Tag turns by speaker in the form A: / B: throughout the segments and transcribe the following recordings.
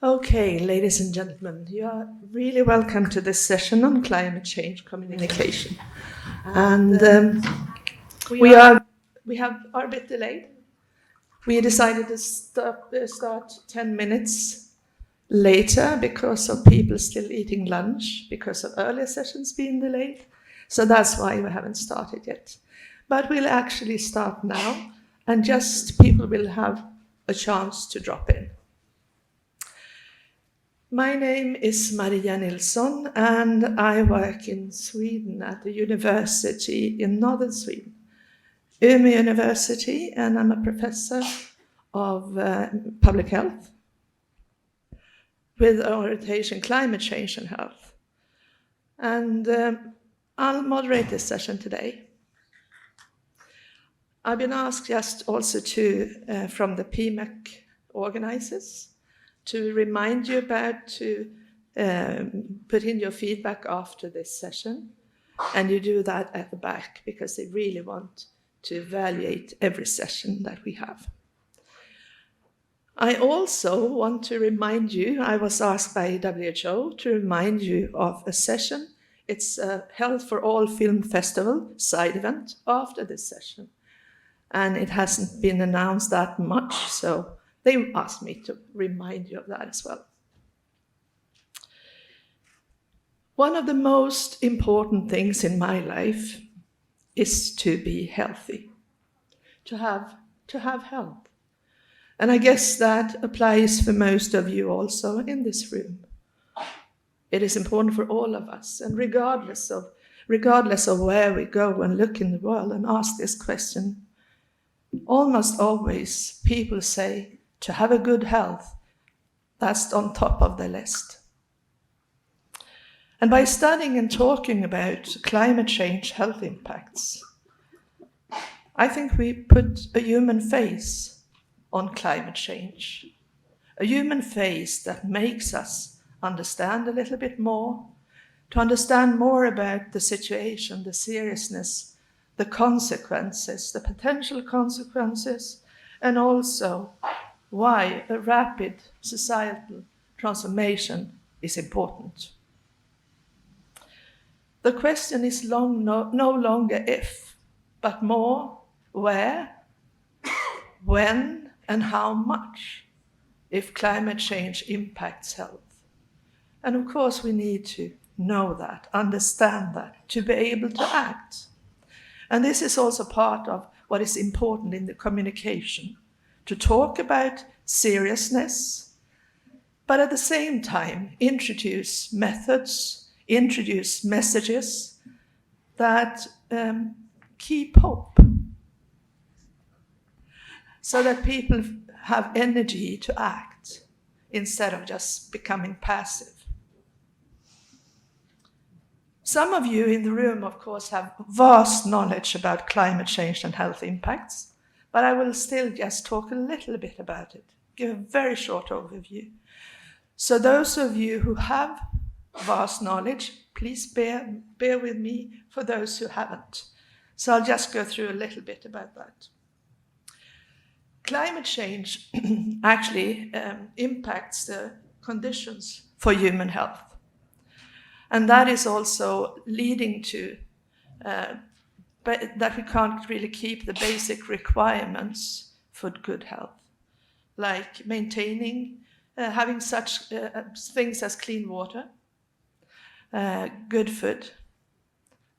A: Okay, ladies and gentlemen, you are really welcome to this session on climate change communication. And we are a bit delayed. We decided to start 10 minutes later because of people still eating lunch, because of earlier sessions being delayed. So that's why we haven't started yet. But we'll actually start now, and just people will have a chance to drop in. My name is Maria Nilsson, and I work in Sweden at a university in northern Sweden, Umeå University, and I'm a professor of public health with orientation climate change and health. And I'll moderate this session today. I've been asked just also from the PMAC organizers to remind you about to put in your feedback after this session. And you do that at the back because they really want to evaluate every session that we have. I also want to remind you, I was asked by WHO to remind you of a session. It's a Health for All Film Festival side event after this session. And it hasn't been announced that much, so they asked me to remind you of that as well. One of the most important things in my life is to be healthy, to have health. And I guess that applies for most of you also in this room. It is important for all of us, and regardless of where we go and look in the world and ask this question, almost always people say, to have a good health, that's on top of the list. And by studying and talking about climate change health impacts, I think we put a human face on climate change, a human face that makes us understand a little bit more, to understand more about the situation, the seriousness, the consequences, the potential consequences, and also why a rapid societal transformation is important. The question is no longer if, but more where, when, and how much if climate change impacts health. And of course we need to know that, understand that, to be able to act. And this is also part of what is important in the communication, to talk about seriousness, but at the same time introduce methods, introduce messages that keep hope, so that people have energy to act instead of just becoming passive. Some of you in the room, of course, have vast knowledge about climate change and health impacts, but I will still just talk a little bit about it, give a very short overview. So those of you who have vast knowledge, please bear with me for those who haven't. So I'll just go through a little bit about that. Climate change actually impacts the conditions for human health. And that is also leading to that we can't really keep the basic requirements for good health, like maintaining, having such things as clean water, good food,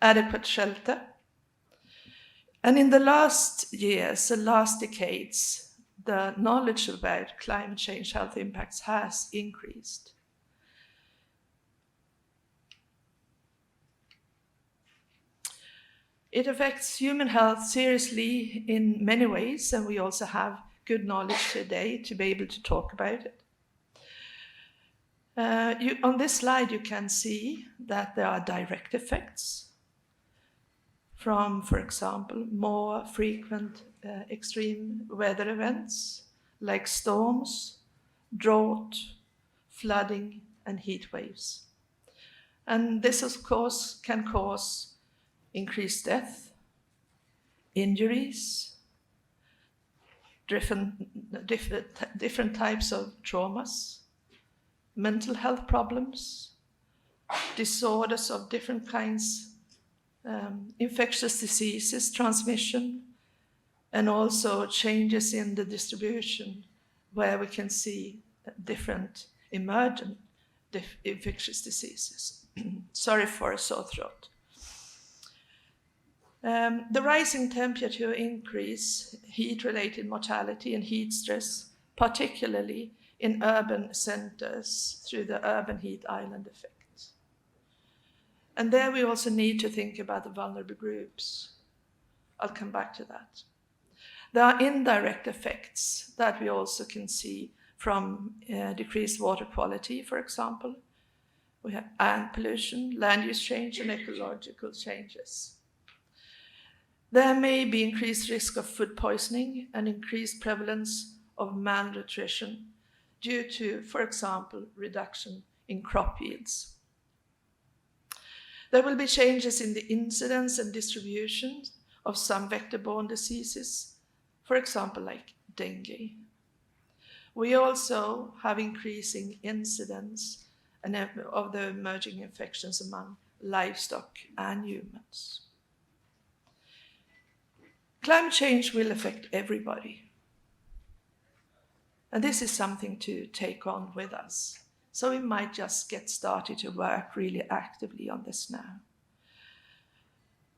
A: adequate shelter. And in the last years, the last decades, the knowledge about climate change health impacts has increased. It affects human health seriously in many ways, and we also have good knowledge today to be able to talk about it. On this slide, you can see that there are direct effects from, for example, more frequent extreme weather events like storms, drought, flooding, and heat waves. And this, of course, can cause increased death, injuries, different types of traumas, mental health problems, disorders of different kinds, infectious diseases, transmission, and also changes in the distribution where we can see different emergent infectious diseases. Sorry for a sore throat. The rising temperature increase heat-related mortality and heat stress, particularly in urban centers through the urban heat island effect. And there we also need to think about the vulnerable groups. I'll come back to that. There are indirect effects that we also can see from decreased water quality, for example. We have air pollution, land use change, and ecological changes. There may be increased risk of food poisoning and increased prevalence of malnutrition due to, for example, reduction in crop yields. There will be changes in the incidence and distribution of some vector-borne diseases, for example, like dengue. We also have increasing incidence of the emerging infections among livestock and humans. Climate change will affect everybody. And this is something to take on with us. So we might just get started to work really actively on this now.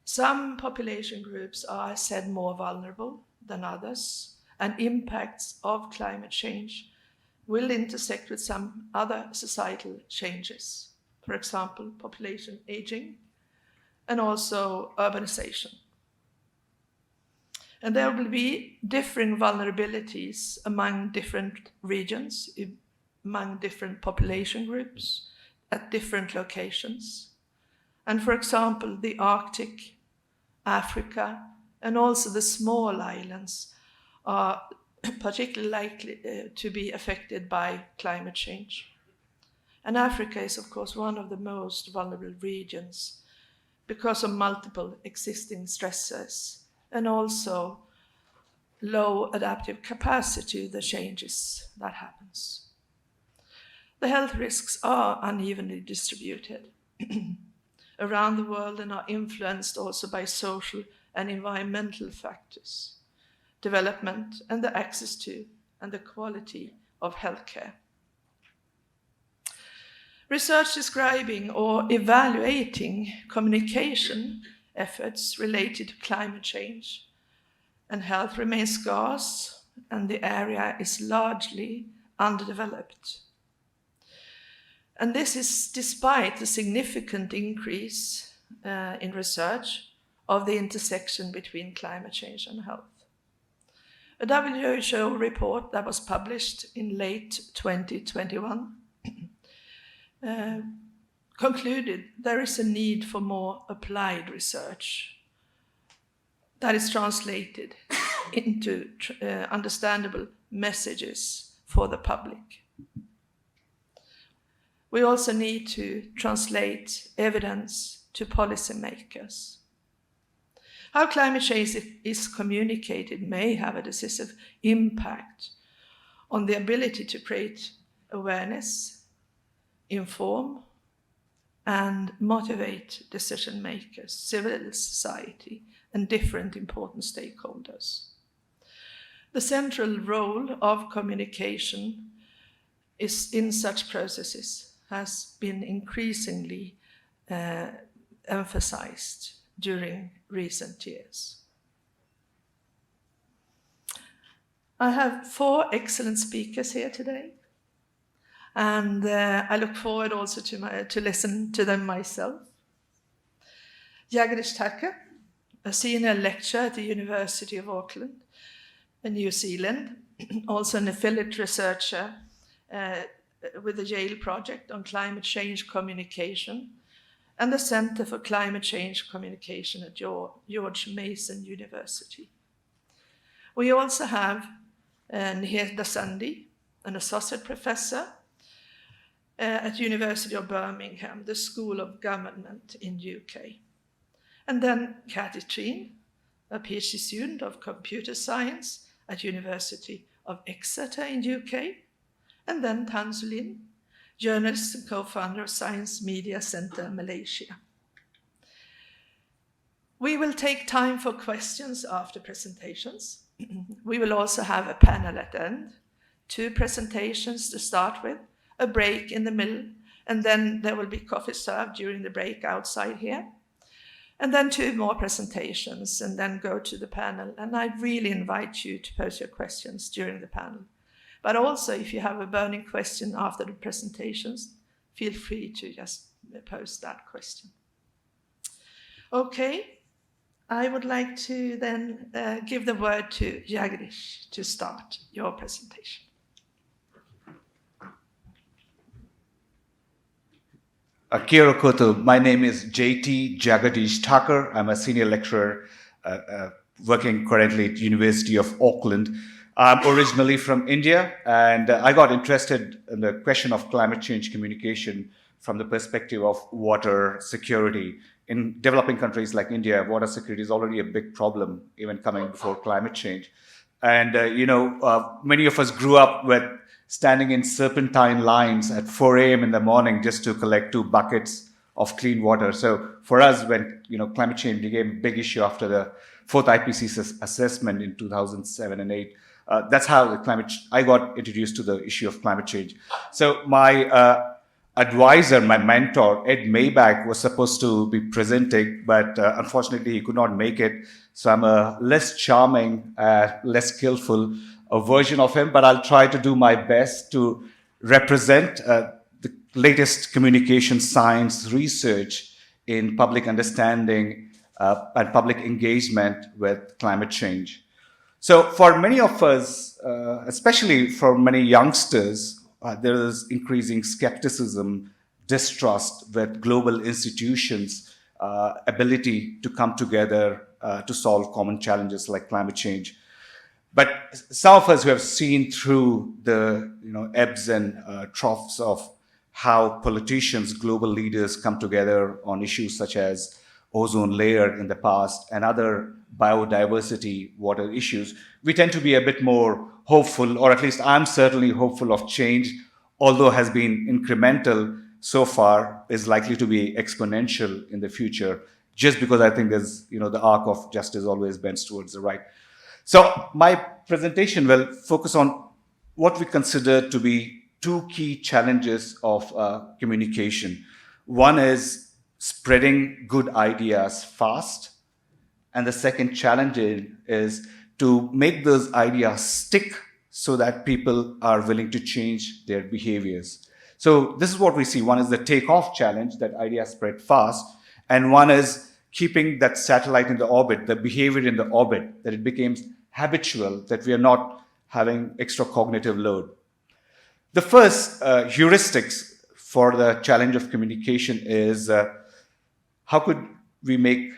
A: Some population groups are, as said, more vulnerable than others, and impacts of climate change will intersect with some other societal changes. For example, population aging and also urbanization. And there will be differing vulnerabilities among different regions, among different population groups, at different locations. And for example, the Arctic, Africa, and also the small islands are particularly likely to be affected by climate change. And Africa is, of course, one of the most vulnerable regions because of multiple existing stressors and also low adaptive capacity to the changes that happens. The health risks are unevenly distributed around the world and are influenced also by social and environmental factors, development and the access to and the quality of healthcare. Research describing or evaluating communication efforts related to climate change and health remains scarce, and the area is largely underdeveloped. And this is despite the significant increase in research of the intersection between climate change and health. A WHO report that was published in late 2021 concluded there is a need for more applied research that is translated into understandable messages for the public. We also need to translate evidence to policymakers. How climate change is communicated may have a decisive impact on the ability to create awareness, inform, and motivate decision makers, civil society, and different important stakeholders. The central role of communication is in such processes has been increasingly emphasized during recent years. I have 4 excellent speakers here today, and I look forward also to listen to them myself. Jagdish Thakur, a senior lecturer at the University of Auckland in New Zealand, also an affiliate researcher with the Yale Project on Climate Change Communication and the Center for Climate Change Communication at George Mason University. We also have Nihir Dasandi, an associate professor at University of Birmingham, the School of Government in UK. And then Kathy Treen, a PhD student of computer science at University of Exeter in UK. And then Tansu Lin, journalist and co-founder of Science Media Center Malaysia. We will take time for questions after presentations. We will also have a panel at the end, 2 presentations to start with, a break in the middle, and then there will be coffee served during the break outside here. And then 2 more presentations, and then go to the panel. And I really invite you to pose your questions during the panel. But also, if you have a burning question after the presentations, feel free to just pose that question. Okay, I would like to then give the word to Jagdish to start your presentation.
B: Kia ora koutou. My name is J.T. Jagadish Thakur. I'm a senior lecturer working currently at University of Auckland. I'm originally from India, and I got interested in the question of climate change communication from the perspective of water security. In developing countries like India, water security is already a big problem, even coming before climate change. And, many of us grew up with standing in serpentine lines at 4 a.m. in the morning just to collect 2 buckets of clean water. So for us, when climate change became a big issue after the 4th IPCC assessment in 2007 and 8, that's how I got introduced to the issue of climate change. So my advisor, my mentor, Ed Maybach, was supposed to be presenting, but unfortunately he could not make it. So I'm a less charming, less skillful version of him, but I'll try to do my best to represent the latest communication science research in public understanding and public engagement with climate change. So for many of us, especially for many youngsters, there is increasing skepticism, distrust with global institutions' ability to come together to solve common challenges like climate change. But some of us who have seen through the ebbs and troughs of how politicians, global leaders come together on issues such as ozone layer in the past and other biodiversity, water issues, we tend to be a bit more hopeful, or at least I'm certainly hopeful of change, although has been incremental so far, is likely to be exponential in the future, just because I think there's, the arc of justice always bends towards the right. So my presentation will focus on what we consider to be 2 key challenges of communication. One is spreading good ideas fast, and the second challenge is to make those ideas stick so that people are willing to change their behaviors. So this is what we see. One is the takeoff challenge, that ideas spread fast, and one is keeping that satellite in the orbit, the behavior in the orbit, that it becomes habitual, that we are not having extra cognitive load. The first heuristics for the challenge of communication is how could we make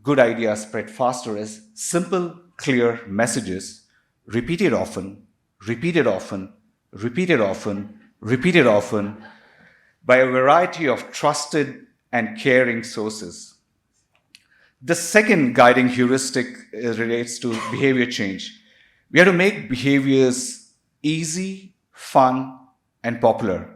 B: good ideas spread faster is simple, clear messages, repeated often, repeated often, repeated often, repeated often, by a variety of trusted and caring sources. The second guiding heuristic relates to behavior change. We have to make behaviors easy, fun, and popular.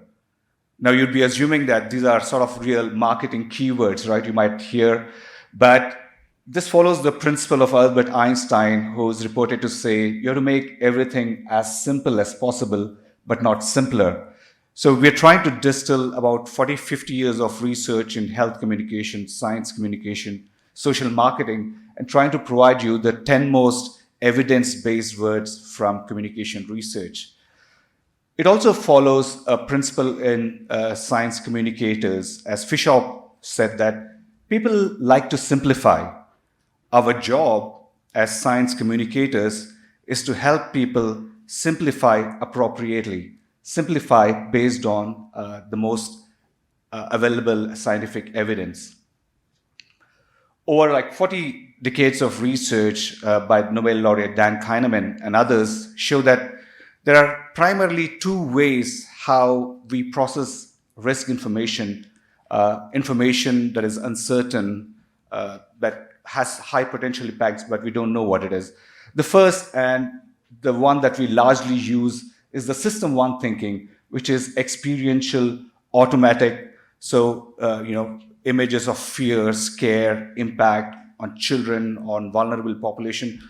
B: Now, you'd be assuming that these are sort of real marketing keywords, right? You might hear, but this follows the principle of Albert Einstein, who is reported to say, you have to make everything as simple as possible, but not simpler. So we're trying to distill about 40, 50 years of research in health communication, science communication, social marketing, and trying to provide you the 10 most evidence-based words from communication research. It also follows a principle in science communicators, as Fisher said, that people like to simplify. Our job as science communicators is to help people simplify appropriately, simplify based on the most available scientific evidence. Over like 40 decades of research by Nobel laureate Dan Kahneman and others show that there are primarily 2 ways how we process risk information, information that is uncertain, that has high potential impacts, but we don't know what it is. The first, and the one that we largely use, is the system 1 thinking, which is experiential, automatic. So, images of fear, scare, impact on children, on vulnerable population.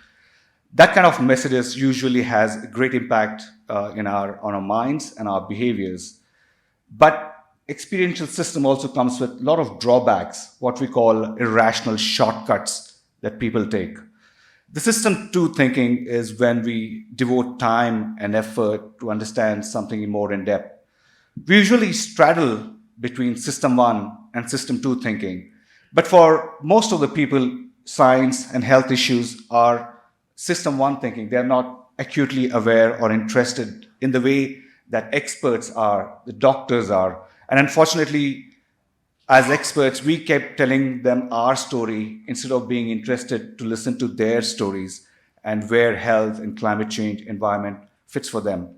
B: That kind of messages usually has a great impact on our minds and our behaviors. But experiential system also comes with a lot of drawbacks, what we call irrational shortcuts that people take. The system two thinking is when we devote time and effort to understand something more in depth. We usually straddle between system one and system two thinking. But for most of the people, science and health issues are system one thinking. They're not acutely aware or interested in the way that experts are, the doctors are. And unfortunately, as experts, we kept telling them our story instead of being interested to listen to their stories and where health and climate change environment fits for them.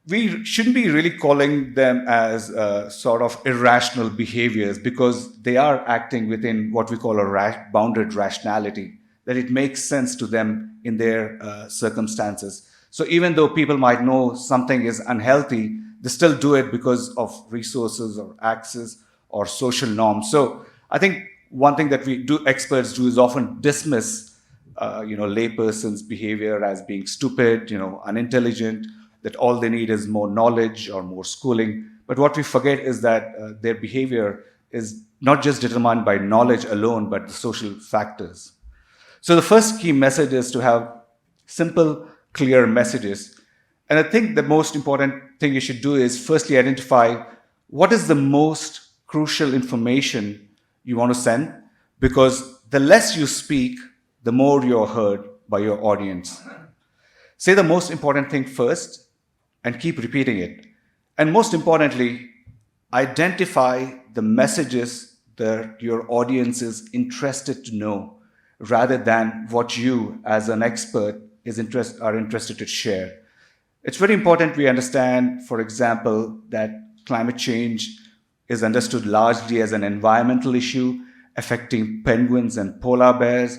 B: We shouldn't be really calling them as sort of irrational behaviors because they are acting within what we call a bounded rationality, that it makes sense to them in their circumstances. So even though people might know something is unhealthy, they still do it because of resources or access or social norms. So I think one thing that experts do is often dismiss, layperson's behavior as being stupid, unintelligent, that all they need is more knowledge or more schooling. But what we forget is that their behavior is not just determined by knowledge alone, but the social factors. So the first key message is to have simple, clear messages. And I think the most important thing you should do is firstly identify what is the most crucial information you want to send, because the less you speak, the more you're heard by your audience. Say the most important thing first and keep repeating it. And most importantly, identify the messages that your audience is interested to know rather than what you as an expert are interested to share. It's very important we understand, for example, that climate change is understood largely as an environmental issue affecting penguins and polar bears,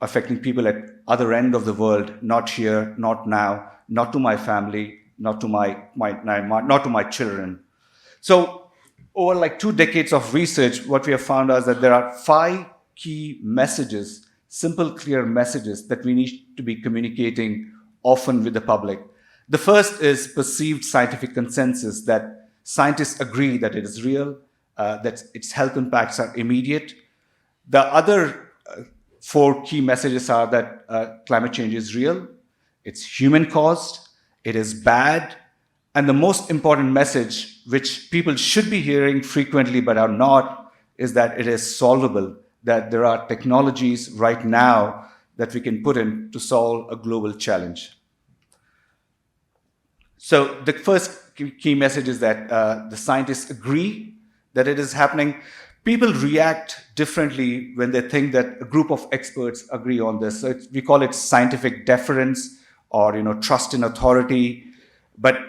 B: affecting people at other end of the world, not here, not now, not to my family, not to not to my children. So over like 2 decades of research, what we have found is that there are 5 key messages, simple, clear messages that we need to be communicating often with the public. The first is perceived scientific consensus, that scientists agree that it is real, that its health impacts are immediate. The other 4 key messages are that climate change is real, it's human caused, it is bad, and the most important message, which people should be hearing frequently but are not, is that it is solvable, that there are technologies right now that we can put in to solve a global challenge. So the first key message is that the scientists agree that it is happening. People react differently when they think that a group of experts agree on this. So we call it scientific deference or trust in authority. But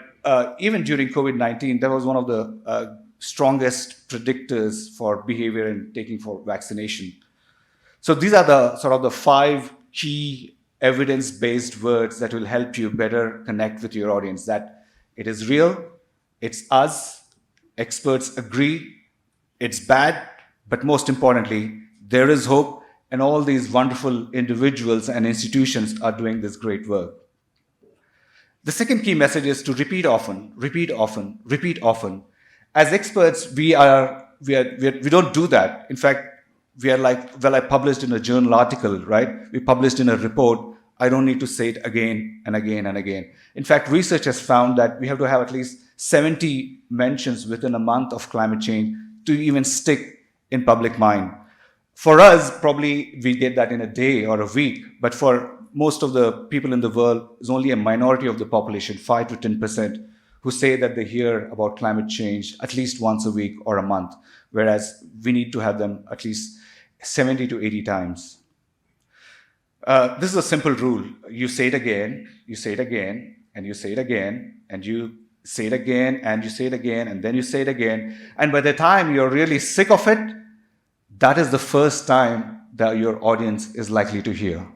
B: even during COVID-19, that was one of the strongest predictors for behavior and taking for vaccination. So these are the sort of the 5 key evidence-based words that will help you better connect with your audience, that it is real, it's us, experts agree, it's bad, but most importantly, there is hope, and all these wonderful individuals and institutions are doing this great work. The second key message is to repeat often, repeat often, repeat often. As experts, we don't do that. In fact, we are like, well, I published in a journal article, right? We published in a report. I don't need to say it again and again and again. In fact, research has found that we have to have at least 70 mentions within a month of climate change to even stick in public mind. For us, probably we did that in a day or a week, but for most of the people in the world, it's only a minority of the population, 5 to 10%, who say that they hear about climate change at least once a week or a month, whereas we need to have them at least 70 to 80 times. This is a simple rule. You say it again, you say it again, and you say it again, and you say it again, and you say it again, and then you say it again. And by the time you're really sick of it, that is the first time that your audience is likely to hear.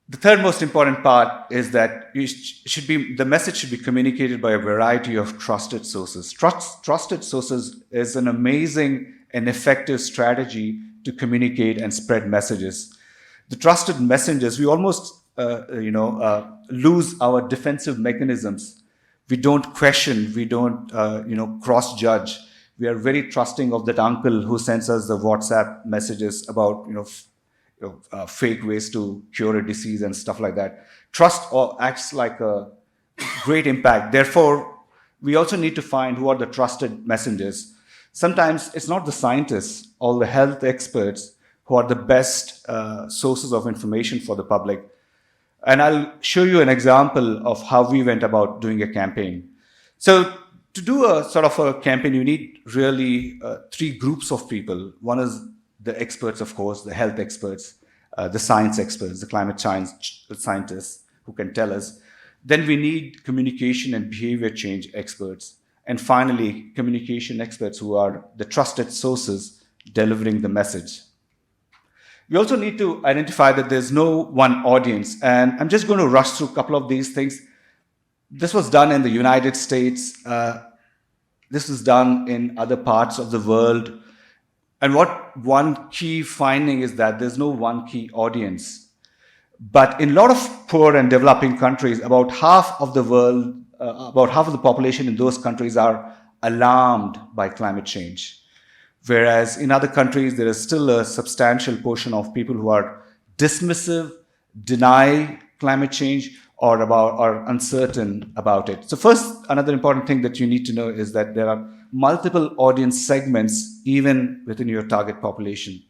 B: The third most important part is that the message should be communicated by a variety of trusted sources. Trusted sources is an amazing and effective strategy to communicate and spread messages. The trusted messengers, we almost lose our defensive mechanisms. We don't question, we don't cross judge. We are very trusting of that uncle who sends us the WhatsApp messages about fake ways to cure a disease and stuff like that. Trust acts like a great impact. Therefore, we also need to find who are the trusted messengers. Sometimes it's not the scientists or the health experts who are the best sources of information for the public. And I'll show you an example of how we went about doing a campaign. So to do a sort of a campaign, you need really three groups of people. One is the experts, of course, the health experts, the science experts, the climate change scientists who can tell us. Then we need communication and behavior change experts. And finally, communication experts who are the trusted sources delivering the message. We also need to identify that there's no one audience. And I'm just going to rush through a couple of these things. This was done in the United States. This is done in other parts of the world. And what one key finding is that there's no one key audience. But in a lot of poor and developing countries, about half of the world, about half of the population in those countries are alarmed by climate change. Whereas in other countries, there is still a substantial portion of people who are dismissive, deny climate change, or are uncertain about it. So first, another important thing that you need to know is that there are multiple audience segments even within your target population.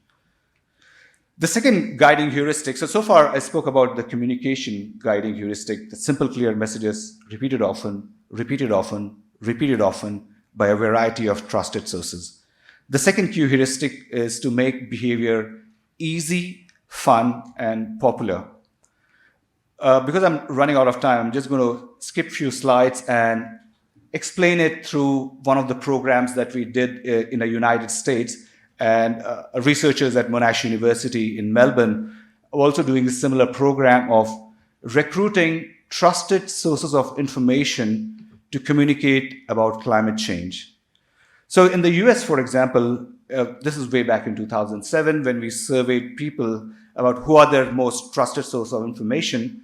B: The second guiding heuristic, so far I spoke about the communication guiding heuristic, the simple, clear messages repeated often, repeated often, repeated often by a variety of trusted sources. The second key heuristic is to make behavior easy, fun, and popular. Because I'm running out of time, I'm just going to skip a few slides and explain it through one of the programs that we did in the United States. And researchers at Monash University in Melbourne are also doing a similar program of recruiting trusted sources of information to communicate about climate change. So in the US, for example, this is way back in 2007 when we surveyed people about who are their most trusted source of information.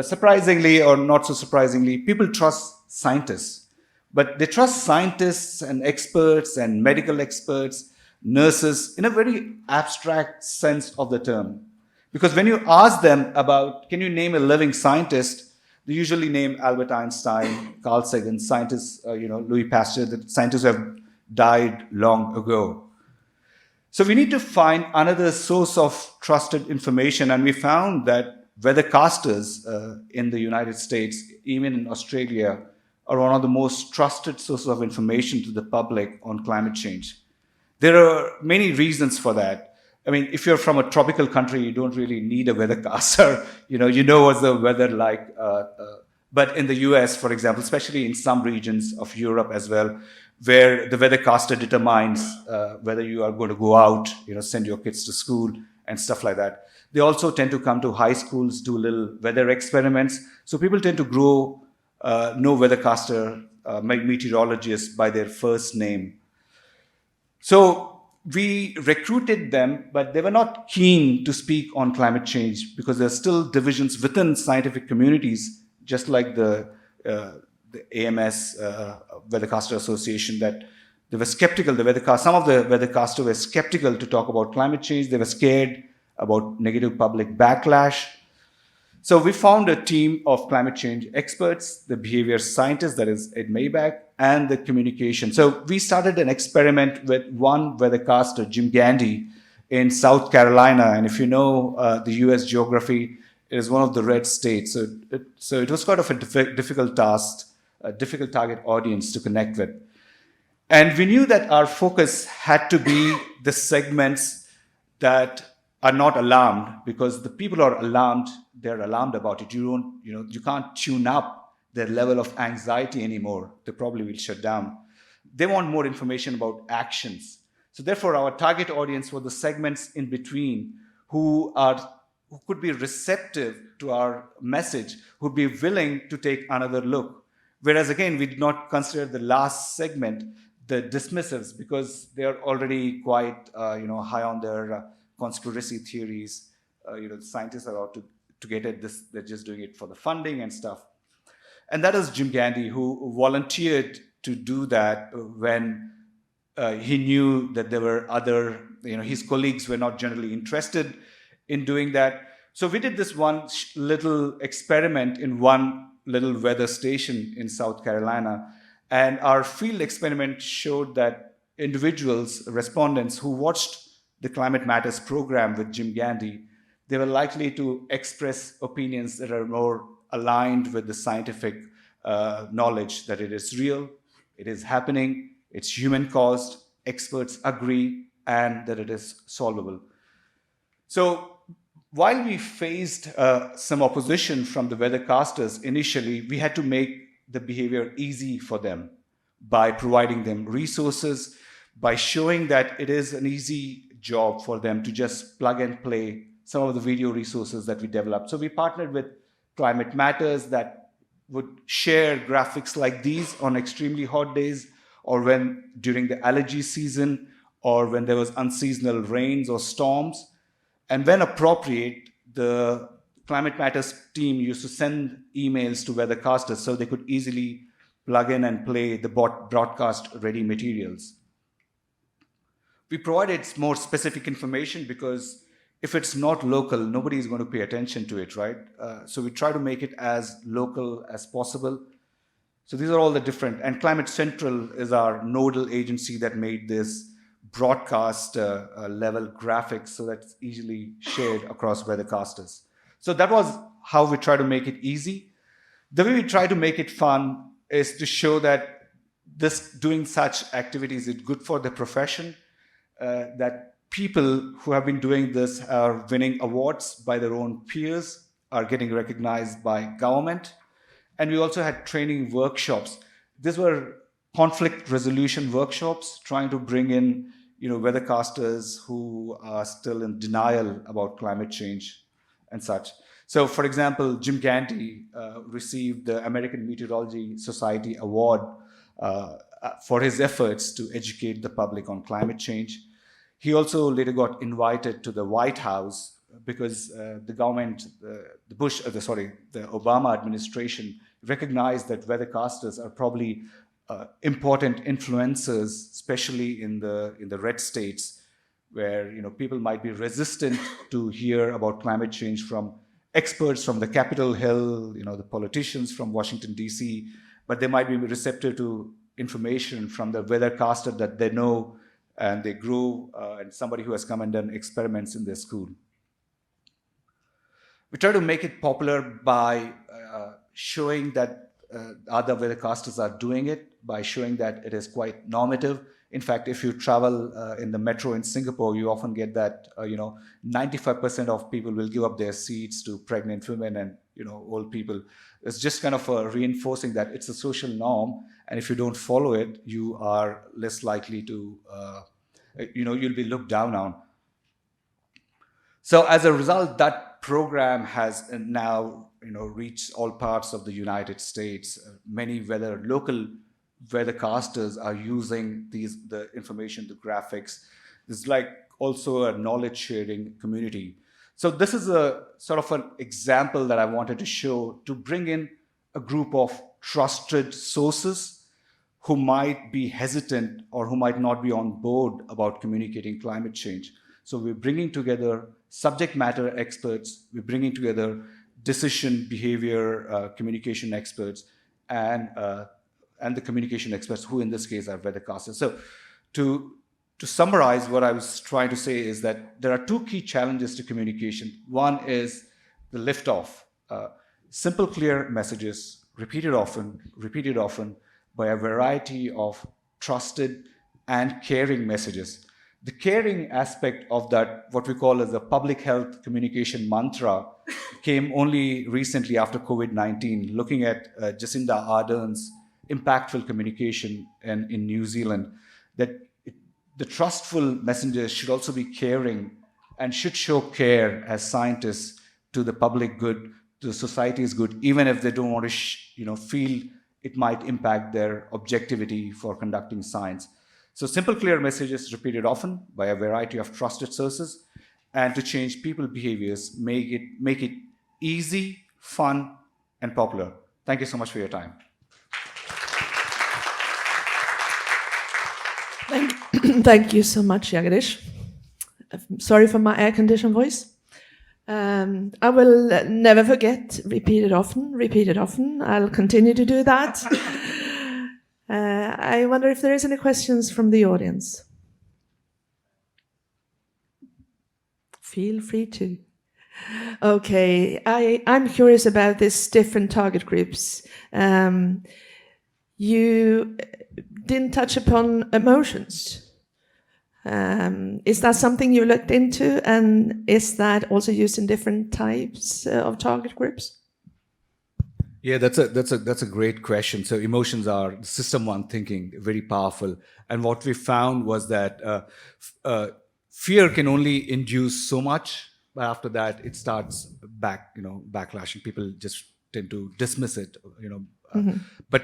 B: Surprisingly, or not so surprisingly, people trust scientists. But they trust scientists and experts and medical experts, nurses, in a very abstract sense of the term. Because when you ask them about, can you name a living scientist, they usually name Albert Einstein, Carl Sagan, scientists, Louis Pasteur, the scientists who have died long ago. So we need to find another source of trusted information, and we found that weathercasters in the United States, even in Australia, are one of the most trusted sources of information to the public on climate change. There are many reasons for that. I mean, if you're from a tropical country, you don't really need a weathercaster. you know what's the weather like. But in the US, for example, especially in some regions of Europe as well, where the weathercaster determines whether you are going to go out, send your kids to school and stuff like that. They also tend to come to high schools, do little weather experiments. So people tend to know weathercaster, meteorologists by their first name. So we recruited them, but they were not keen to speak on climate change because there are still divisions within scientific communities, just like the AMS, Weathercaster Association, that they were skeptical. Some of the weathercasters were skeptical to talk about climate change. They were scared about negative public backlash. So we found a team of climate change experts, the behavior scientists, that is Ed Maybach, and the communication. So we started an experiment with one weathercaster, Jim Gandy, in South Carolina. And if you know the US geography, it is one of the red states. So it was kind of a difficult task, a difficult target audience to connect with. And we knew that our focus had to be the segments that are not alarmed, because the people who are alarmed, they're alarmed about it. You can't tune up their level of anxiety anymore. They probably will shut down. They want more information about actions. So therefore, our target audience were the segments in between who who could be receptive to our message, who would be willing to take another look. Whereas again, we did not consider the last segment, the dismissives, because they are already quite high on their conspiracy theories. The scientists are out to get at this, they're just doing it for the funding and stuff. And that is Jim Gandy, who volunteered to do that when he knew that there were other, his colleagues were not generally interested in doing that. So we did this one little experiment in one little weather station in South Carolina. And our field experiment showed that individuals, respondents who watched the Climate Matters program with Jim Gandy, they were likely to express opinions that are more aligned with the scientific knowledge that it is real, it is happening, it's human caused, experts agree, and that it is solvable. So while we faced some opposition from the weathercasters initially, we had to make the behavior easy for them by providing them resources, by showing that it is an easy job for them to just plug and play some of the video resources that we developed. So we partnered with Climate Matters that would share graphics like these on extremely hot days, or when during the allergy season, or when there was unseasonal rains or storms. And when appropriate, the Climate Matters team used to send emails to weathercasters so they could easily plug in and play the broadcast ready materials. We provided more specific information because if it's not local, nobody is going to pay attention to it, right? So we try to make it as local as possible. So these are all the different, and Climate Central is our nodal agency that made this broadcast level graphics so that's easily shared across weathercasters. So that was how we try to make it easy. The way we try to make it fun is to show that doing such activities is good for the profession, that people who have been doing this are winning awards by their own peers, are getting recognized by government. And we also had training workshops. These were conflict resolution workshops, trying to bring in weathercasters who are still in denial about climate change and such. So, for example, Jim Gandy received the American Meteorology Society Award for his efforts to educate the public on climate change. He also later got invited to the White House because the government, the Obama administration recognized that weathercasters are probably important influencers, especially in the red states, where people might be resistant to hear about climate change from experts from the Capitol Hill, the politicians from Washington, D.C., but they might be receptive to information from the weathercaster that they know and they grew, and somebody who has come and done experiments in their school. We try to make it popular by showing that other weathercasters are doing it, by showing that it is quite normative. In fact, if you travel in the metro in Singapore, you often get that 95% of people will give up their seats to pregnant women and old people. It's just kind of reinforcing that it's a social norm, and if you don't follow it, you are less likely to, you'll be looked down on. So as a result, that program has now reached all parts of the United States. Many local weathercasters are using the information, the graphics. It's like also a knowledge sharing community. So this is a sort of an example that I wanted to show to bring in a group of trusted sources who might be hesitant or who might not be on board about communicating climate change. So we're bringing together subject matter experts, we're bringing together decision behavior communication experts, and the communication experts, who in this case are weathercasters. So to summarize, what I was trying to say is that there are two key challenges to communication. One is the liftoff. Simple, clear messages, repeated often by a variety of trusted and caring messages. The caring aspect of that, what we call as the public health communication mantra, came only recently after COVID-19, looking at Jacinda Ardern's impactful communication in New Zealand, that the trustful messengers should also be caring and should show care as scientists to the public good, to the society's good, even if they don't want to, feel it might impact their objectivity for conducting science. So simple, clear messages repeated often by a variety of trusted sources, and to change people behaviors, make it easy, fun, and popular. Thank you so much for your time.
A: Thank you so much, Jagadish. Sorry for my air-conditioned voice. I will never forget, repeat it often. I'll continue to do that. I wonder if there is any questions from the audience. Feel free to. Okay, I'm curious about these different target groups. You didn't touch upon emotions. Is that something you looked into, and is that also used in different types of target groups?
B: Yeah, that's a great question. So emotions are system one thinking, very powerful. And what we found was that fear can only induce so much, but after that it starts backlashing. People just tend to dismiss it, But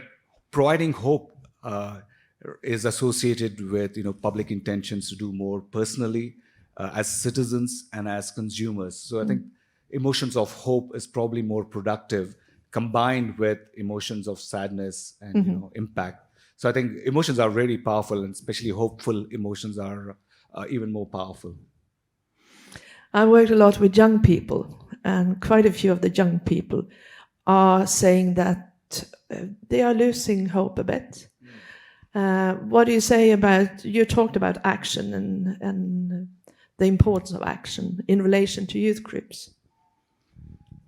B: providing hope is associated with public intentions to do more personally as citizens and as consumers. So I think emotions of hope is probably more productive, combined with emotions of sadness and impact. So I think emotions are really powerful, and especially hopeful emotions are even more powerful.
A: I worked a lot with young people, and quite a few of the young people are saying that they are losing hope a bit. What do you say about, you talked about action and the importance of action in relation to youth groups?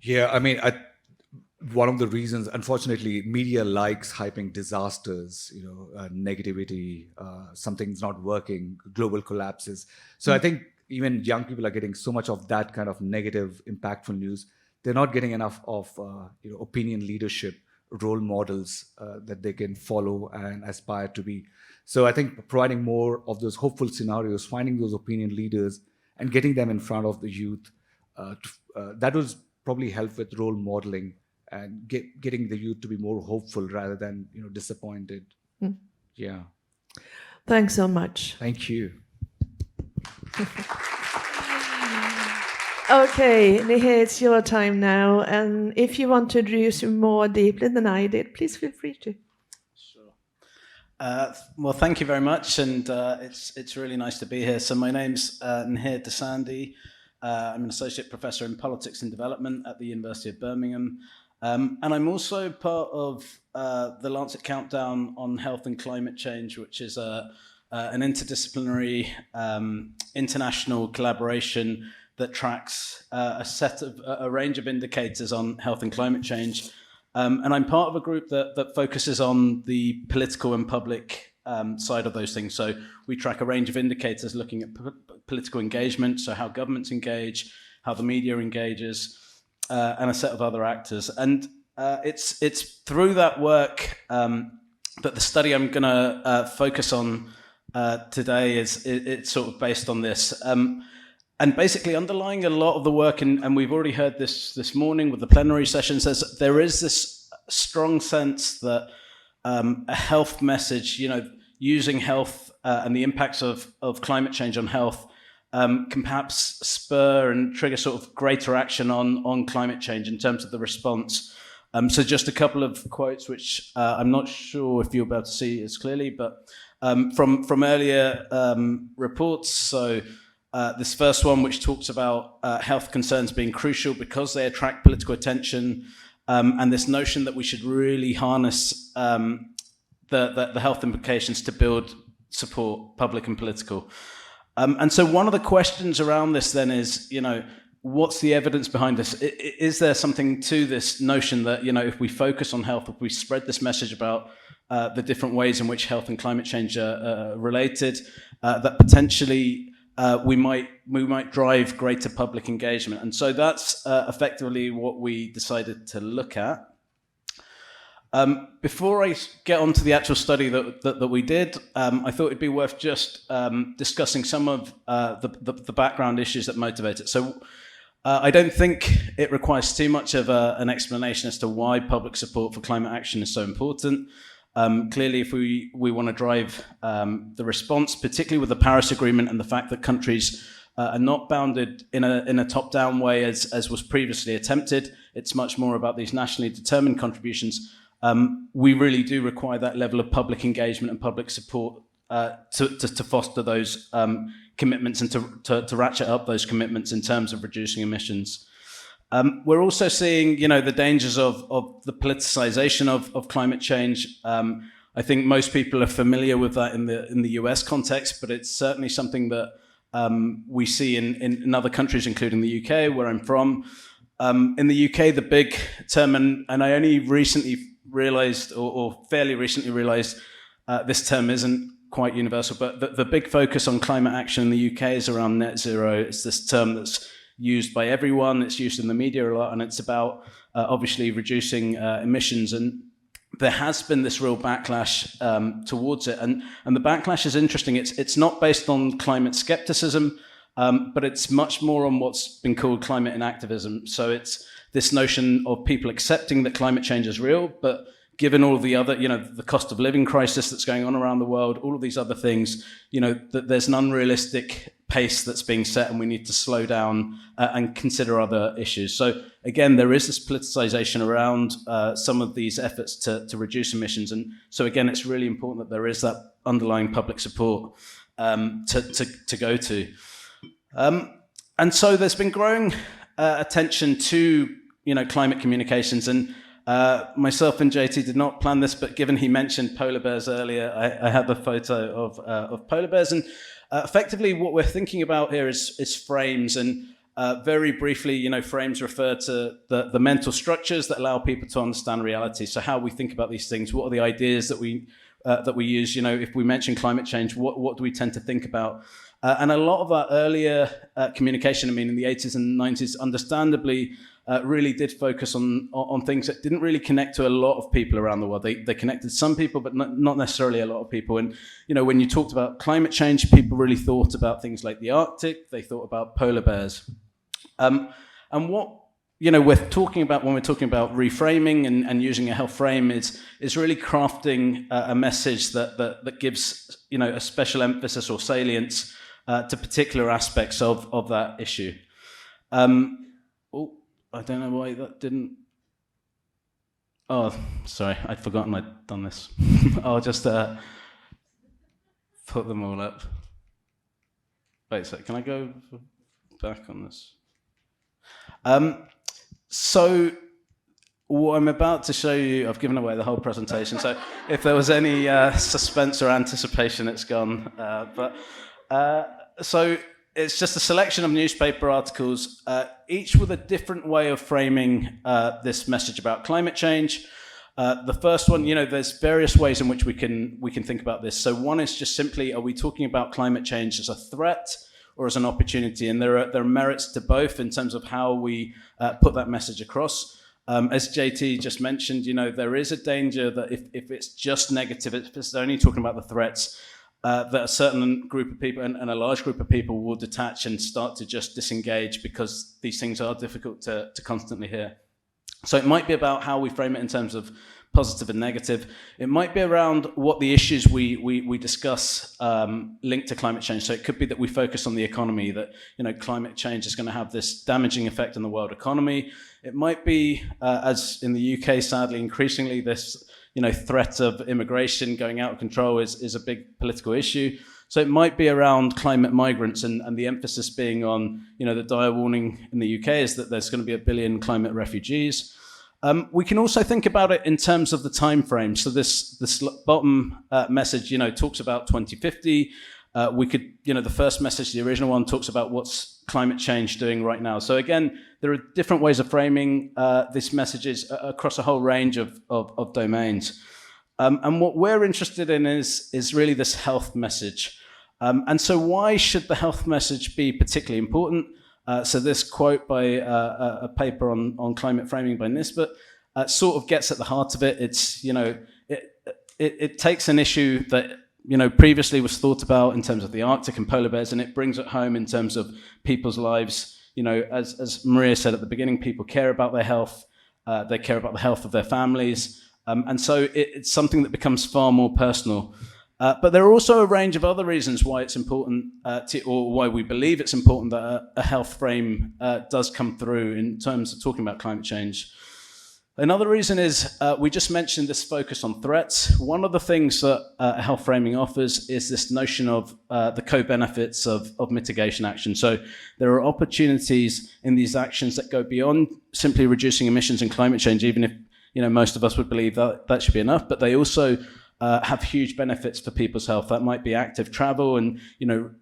B: Yeah, I mean, one of the reasons, unfortunately, media likes hyping disasters, negativity, something's not working, global collapses. So I think even young people are getting so much of that kind of negative, impactful news. They're not getting enough of opinion leadership, role models that they can follow and aspire to be. So I think providing more of those hopeful scenarios, finding those opinion leaders and getting them in front of the youth, that will probably help with role modeling and getting the youth to be more hopeful rather than disappointed. Yeah.
A: Thanks so much.
B: Thank you.
A: Okay, Nihir, it's your time now, and if you want to introduce you more deeply than I did, please feel free to.
C: Sure. Well, thank you very much, and it's really nice to be here. So my name's Nihir Dasandi. I'm an associate professor in politics and development at the University of Birmingham, and I'm also part of the Lancet Countdown on Health and Climate Change, which is an interdisciplinary international collaboration that tracks a range of indicators on health and climate change. And I'm part of a group that focuses on the political and public side of those things. So we track a range of indicators looking at political engagement, so how governments engage, how the media engages, and a set of other actors. And it's through that work that the study I'm going to focus on today it's sort of based on this. And basically underlying a lot of the work, and we've already heard this morning with the plenary sessions, there is this strong sense that a health message, using health and the impacts of climate change on health can perhaps spur and trigger sort of greater action on climate change in terms of the response. So just a couple of quotes, which I'm not sure if you'll be able to see as clearly, but from earlier reports. So this first one, which talks about health concerns being crucial because they attract political attention, and this notion that we should really harness the health implications to build support, public and political. And so one of the questions around this then is, what's the evidence behind this? Is there something to this notion that, if we focus on health, if we spread this message about the different ways in which health and climate change are related, that potentially we might drive greater public engagement? And so that's effectively what we decided to look at. Before I get on to the actual study that we did, I thought it'd be worth just discussing some of the background issues that motivate it. So I don't think it requires too much of an explanation as to why public support for climate action is so important. Clearly, if we want to drive the response, particularly with the Paris Agreement and the fact that countries are not bounded in a top-down way as was previously attempted, it's much more about these nationally determined contributions. We really do require that level of public engagement and public support to foster those commitments and to ratchet up those commitments in terms of reducing emissions. We're also seeing, the dangers of the politicization of climate change. I think most people are familiar with that in the US context, but it's certainly something that we see in other countries, including the UK, where I'm from. In the UK, the big term, and I only recently realized, or fairly recently realized, this term isn't quite universal, but the big focus on climate action in the UK is around net zero. It's this term that's used by everyone, it's used in the media a lot, and it's about obviously reducing emissions. And there has been this real backlash towards it. And the backlash is interesting. It's not based on climate skepticism, but it's much more on what's been called climate inactivism. So it's this notion of people accepting that climate change is real, but given all the other, the cost of living crisis that's going on around the world, all of these other things, that there's an unrealistic pace that's being set and we need to slow down and consider other issues. So again, there is this politicization around some of these efforts to reduce emissions. And so again, it's really important that there is that underlying public support to go to. And so there's been growing attention to, climate communications. And myself and JT did not plan this, but given he mentioned polar bears earlier, I have a photo of polar bears. And effectively, what we're thinking about here is frames. And very briefly, frames refer to the mental structures that allow people to understand reality. So how we think about these things, what are the ideas that we use? If we mention climate change, what do we tend to think about? And a lot of our earlier communication, in the 80s and 90s, understandably, really did focus on things that didn't really connect to a lot of people around the world. They connected some people, but not necessarily a lot of people. And, when you talked about climate change, people really thought about things like the Arctic, they thought about polar bears. And what, we're talking about when we're talking about reframing and using a health frame is really crafting a message that gives, a special emphasis or salience to particular aspects of that issue. I don't know why that didn't. Oh, sorry, I'd forgotten I'd done this. I'll just put them all up. Wait a sec, can I go back on this? So what I'm about to show you, I've given away the whole presentation, so if there was any suspense or anticipation, it's gone. So it's just a selection of newspaper articles, each with a different way of framing this message about climate change. The first one, there's various ways in which we can think about this. So one is just simply, are we talking about climate change as a threat or as an opportunity? And there are merits to both in terms of how we put that message across. As JT just mentioned, there is a danger that if it's just negative, if it's only talking about the threats, that a certain group of people and a large group of people will detach and start to just disengage because these things are difficult to constantly hear. So it might be about how we frame it in terms of positive and negative. It might be around what the issues we discuss linked to climate change. So it could be that we focus on the economy, that climate change is going to have this damaging effect on the world economy. It might be, as in the UK, sadly, increasingly this threat of immigration going out of control is a big political issue. So it might be around climate migrants and the emphasis being on, the dire warning in the UK is that there's going to be 1 billion climate refugees. We can also think about it in terms of the time frame. So this bottom message, talks about 2050. We could, the first message, the original one, talks about what's climate change doing right now. So again, there are different ways of framing these messages across a whole range of domains. And what we're interested in is really this health message. And so why should the health message be particularly important? So this quote by a paper on climate framing by Nisbet sort of gets at the heart of it. It's, it takes an issue that previously was thought about in terms of the Arctic and polar bears, and it brings it home in terms of people's lives, as Maria said at the beginning, people care about their health. They care about the health of their families. And so it's something that becomes far more personal. But there are also a range of other reasons why it's important or why we believe it's important that a health frame does come through in terms of talking about climate change. Another reason is we just mentioned this focus on threats. One of the things that a health framing offers is this notion of the co-benefits of mitigation action. So there are opportunities in these actions that go beyond simply reducing emissions and climate change, even if most of us would believe that should be enough, but they also have huge benefits for people's health. That might be active travel and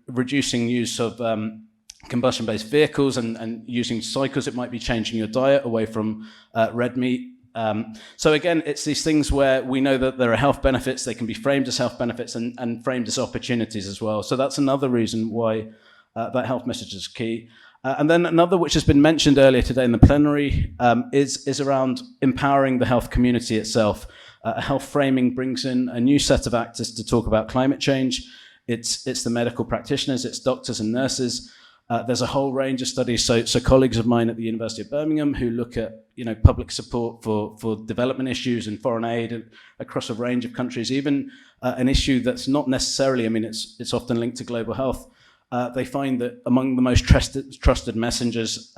C: reducing use of combustion-based vehicles and using cycles. It might be changing your diet away from red meat. So again, it's these things where we know that there are health benefits. They can be framed as health benefits and framed as opportunities as well. So that's another reason why that health message is key. And then another, which has been mentioned earlier today in the plenary, is around empowering the health community itself. Health framing brings in a new set of actors to talk about climate change. It's the medical practitioners, it's doctors and nurses. There's a whole range of studies. So colleagues of mine at the University of Birmingham who look at public support for development issues and foreign aid across a range of countries, even an issue that's not necessarily, it's often linked to global health. They find that among the most trusted messengers,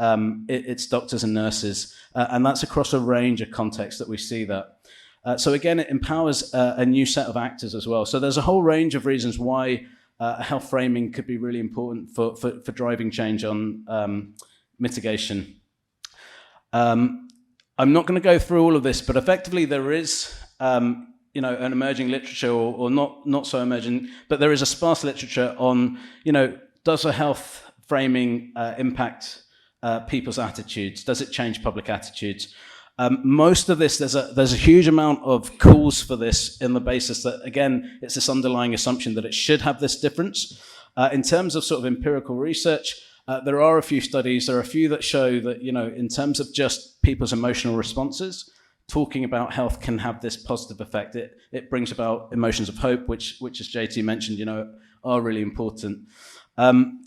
C: it's doctors and nurses, and that's across a range of contexts that we see that. So again, it empowers a new set of actors as well. So there's a whole range of reasons why health framing could be really important for driving change on mitigation. I'm not going to go through all of this, but effectively there is an emerging literature or not so emerging, but there is a sparse literature on, does a health framing impact people's attitudes? Does it change public attitudes? Most of this, there's a huge amount of calls for this in the basis that, again, it's this underlying assumption that it should have this difference. In terms of sort of empirical research, there are a few studies, there are a few that show that, in terms of just people's emotional responses, talking about health can have this positive effect. It brings about emotions of hope, which as JT mentioned, are really important.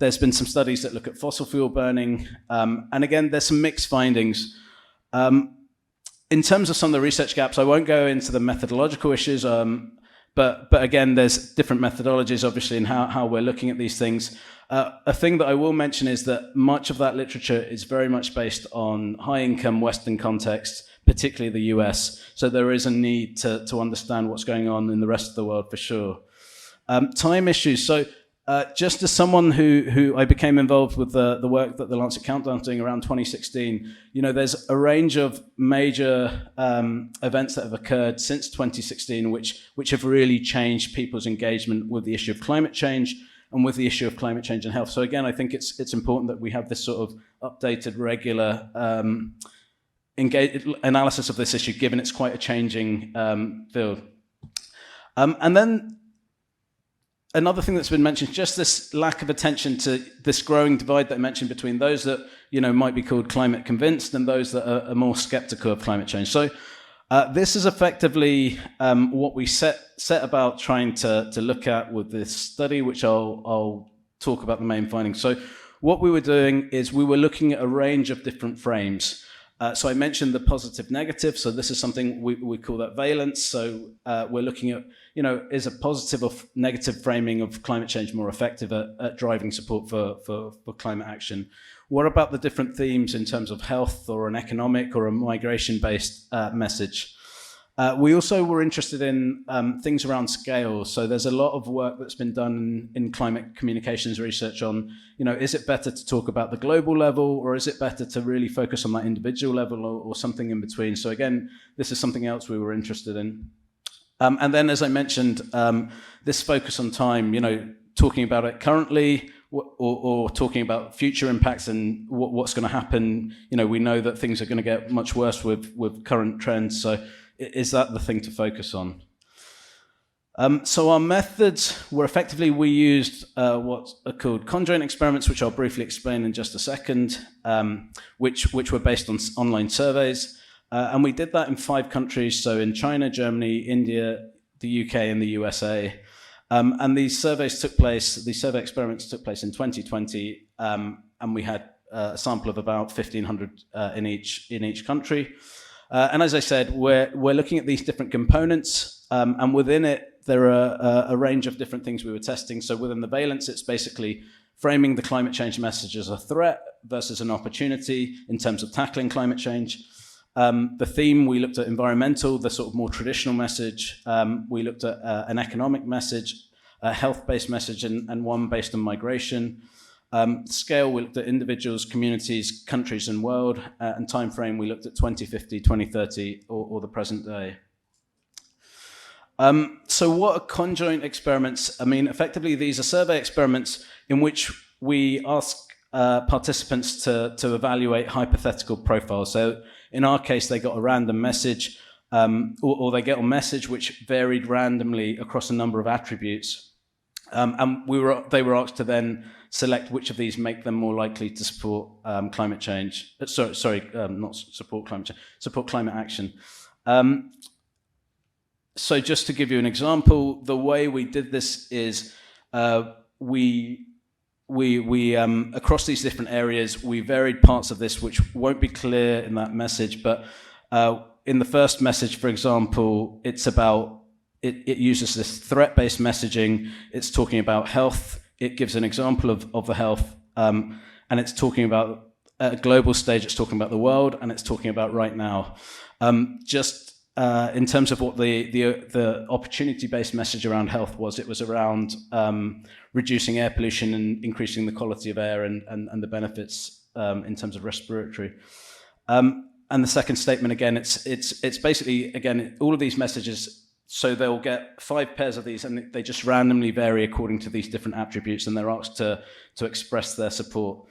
C: There's been some studies that look at fossil fuel burning, and again, there's some mixed findings. In terms of some of the research gaps, I won't go into the methodological issues, but again, there's different methodologies, obviously, in how we're looking at these things. A thing that I will mention is that much of that literature is very much based on high-income Western contexts, particularly the US. So there is a need to understand what's going on in the rest of the world for sure. Time issues. So just as someone who I became involved with the work that the Lancet Countdown is doing around 2016, there's a range of major events that have occurred since 2016, which have really changed people's engagement with the issue of climate change and with the issue of climate change and health. So again, I think it's important that we have this sort of updated, regular analysis of this issue, given it's quite a changing field. And then another thing that's been mentioned, just this lack of attention to this growing divide that I mentioned between those that might be called climate convinced and those that are more skeptical of climate change. So this is effectively what we set about trying to look at with this study, which I'll talk about the main findings. So what we were doing is we were looking at a range of different frames. So I mentioned the positive negative. So this is something we call that valence. So we're looking at, is a positive or negative framing of climate change more effective at driving support for climate action? What about the different themes in terms of health or an economic or a migration-based message? We also were interested in things around scale. So there's a lot of work that's been done in climate communications research on, is it better to talk about the global level or is it better to really focus on that individual level or something in between? So again, this is something else we were interested in. And then, as I mentioned, this focus on time, talking about it currently or talking about future impacts and what's going to happen. We know that things are going to get much worse with current trends. So is that the thing to focus on? So our methods were effectively, we used what are called conjoint experiments, which I'll briefly explain in just a second, which were based on online surveys. And we did that in 5 countries, so in China, Germany, India, the UK, and the USA. And these survey experiments took place in 2020, and we had a sample of about 1,500 in each country. And as I said, we're looking at these different components, and within it, there are a range of different things we were testing. So within the valence, it's basically framing the climate change message as a threat versus an opportunity in terms of tackling climate change. The theme, we looked at environmental, the sort of more traditional message. We looked at an economic message, a health-based message, and one based on migration. Scale, we looked at individuals, communities, countries, and world. And time frame, we looked at 2050, 2030, or the present day. So what are conjoint experiments? I mean, effectively, these are survey experiments in which we ask participants to evaluate hypothetical profiles. So in our case, they got a random message, or they get a message which varied randomly across a number of attributes. And they were asked to then select which of these make them more likely to support climate change. Not support climate change, support climate action. So just to give you an example, the way we did this is we across these different areas, we varied parts of this which won't be clear in that message, but in the first message, for example, it's about, it uses this threat-based messaging. It's talking about health. It gives an example of the health, and it's talking about, at a global stage, it's talking about the world, and it's talking about right now. In terms of what the opportunity-based message around health was, it was around reducing air pollution and increasing the quality of air and the benefits in terms of respiratory. And the second statement, again, it's basically, again, all of these messages, so they'll get 5 pairs of these, and they just randomly vary according to these different attributes, and they're asked to express their support.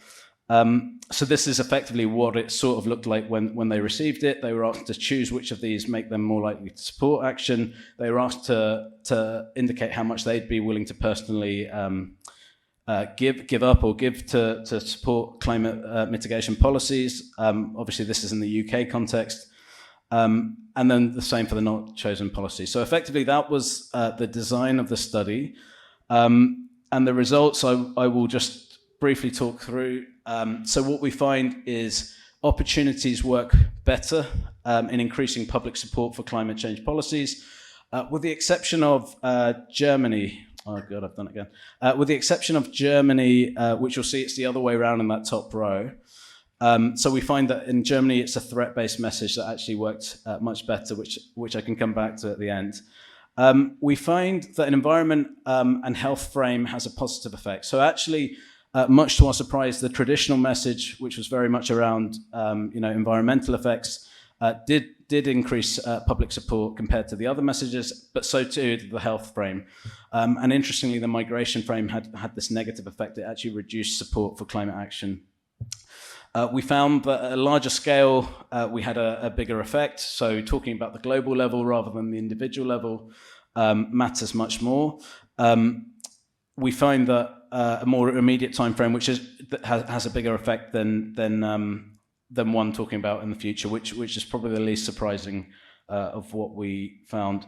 C: So this is effectively what it sort of looked like when they received it. They were asked to choose which of these make them more likely to support action. They were asked to indicate how much they'd be willing to personally give up or give to support climate mitigation policies. Obviously, this is in the UK context. And then the same for the not chosen policy. So effectively, that was the design of the study. And the results I will just briefly talk through. So what we find is opportunities work better in increasing public support for climate change policies, with the exception of Germany. Oh God, I've done it again. With the exception of Germany, which you'll see it's the other way around in that top row. So we find that in Germany, it's a threat-based message that actually worked much better, which I can come back to at the end. We find that an environment and health frame has a positive effect. So actually, much to our surprise, the traditional message, which was very much around environmental effects, did increase public support compared to the other messages, but so too did the health frame. And interestingly, the migration frame had this negative effect. It actually reduced support for climate action. We found that at a larger scale, we had a bigger effect. So talking about the global level rather than the individual level matters much more. We find that a more immediate time frame, which has a bigger effect than one talking about in the future, which is probably the least surprising of what we found.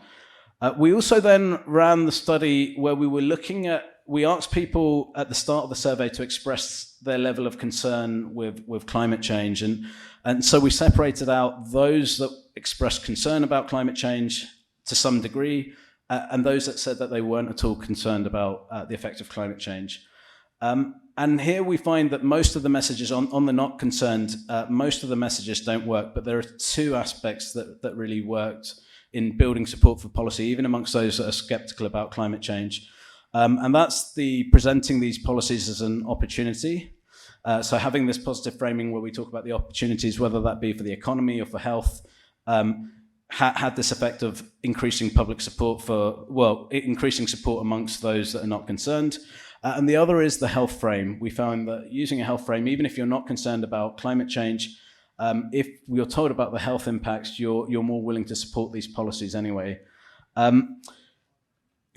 C: We also then ran the study where we asked people at the start of the survey to express their level of concern with climate change. And so we separated out those that expressed concern about climate change to some degree, and those that said that they weren't at all concerned about the effect of climate change. And here we find that most of the messages on the not concerned, most of the messages don't work, but there are 2 aspects that really worked in building support for policy, even amongst those that are skeptical about climate change. And that's the presenting these policies as an opportunity. So having this positive framing where we talk about the opportunities, whether that be for the economy or for health, had this effect of increasing public support increasing support amongst those that are not concerned. And the other is the health frame. We found that using a health frame, even if you're not concerned about climate change, if you're told about the health impacts, you're more willing to support these policies anyway.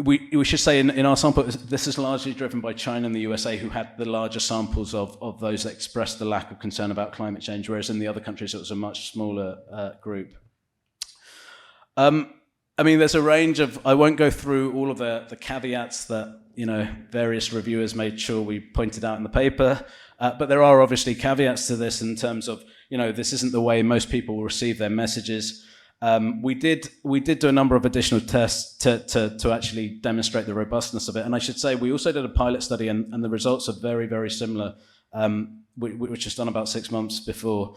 C: We should say in our sample, this is largely driven by China and the USA, who had the larger samples of those that expressed the lack of concern about climate change, whereas in the other countries it was a much smaller group. I mean, there's a range of, I won't go through all of the caveats that various reviewers made sure we pointed out in the paper. But there are obviously caveats to this in terms of, this isn't the way most people will receive their messages. We did do a number of additional tests to actually demonstrate the robustness of it. And I should say, we also did a pilot study, and the results are very, very similar, which was done about 6 months before.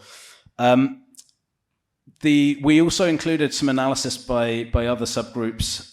C: We also included some analysis by other subgroups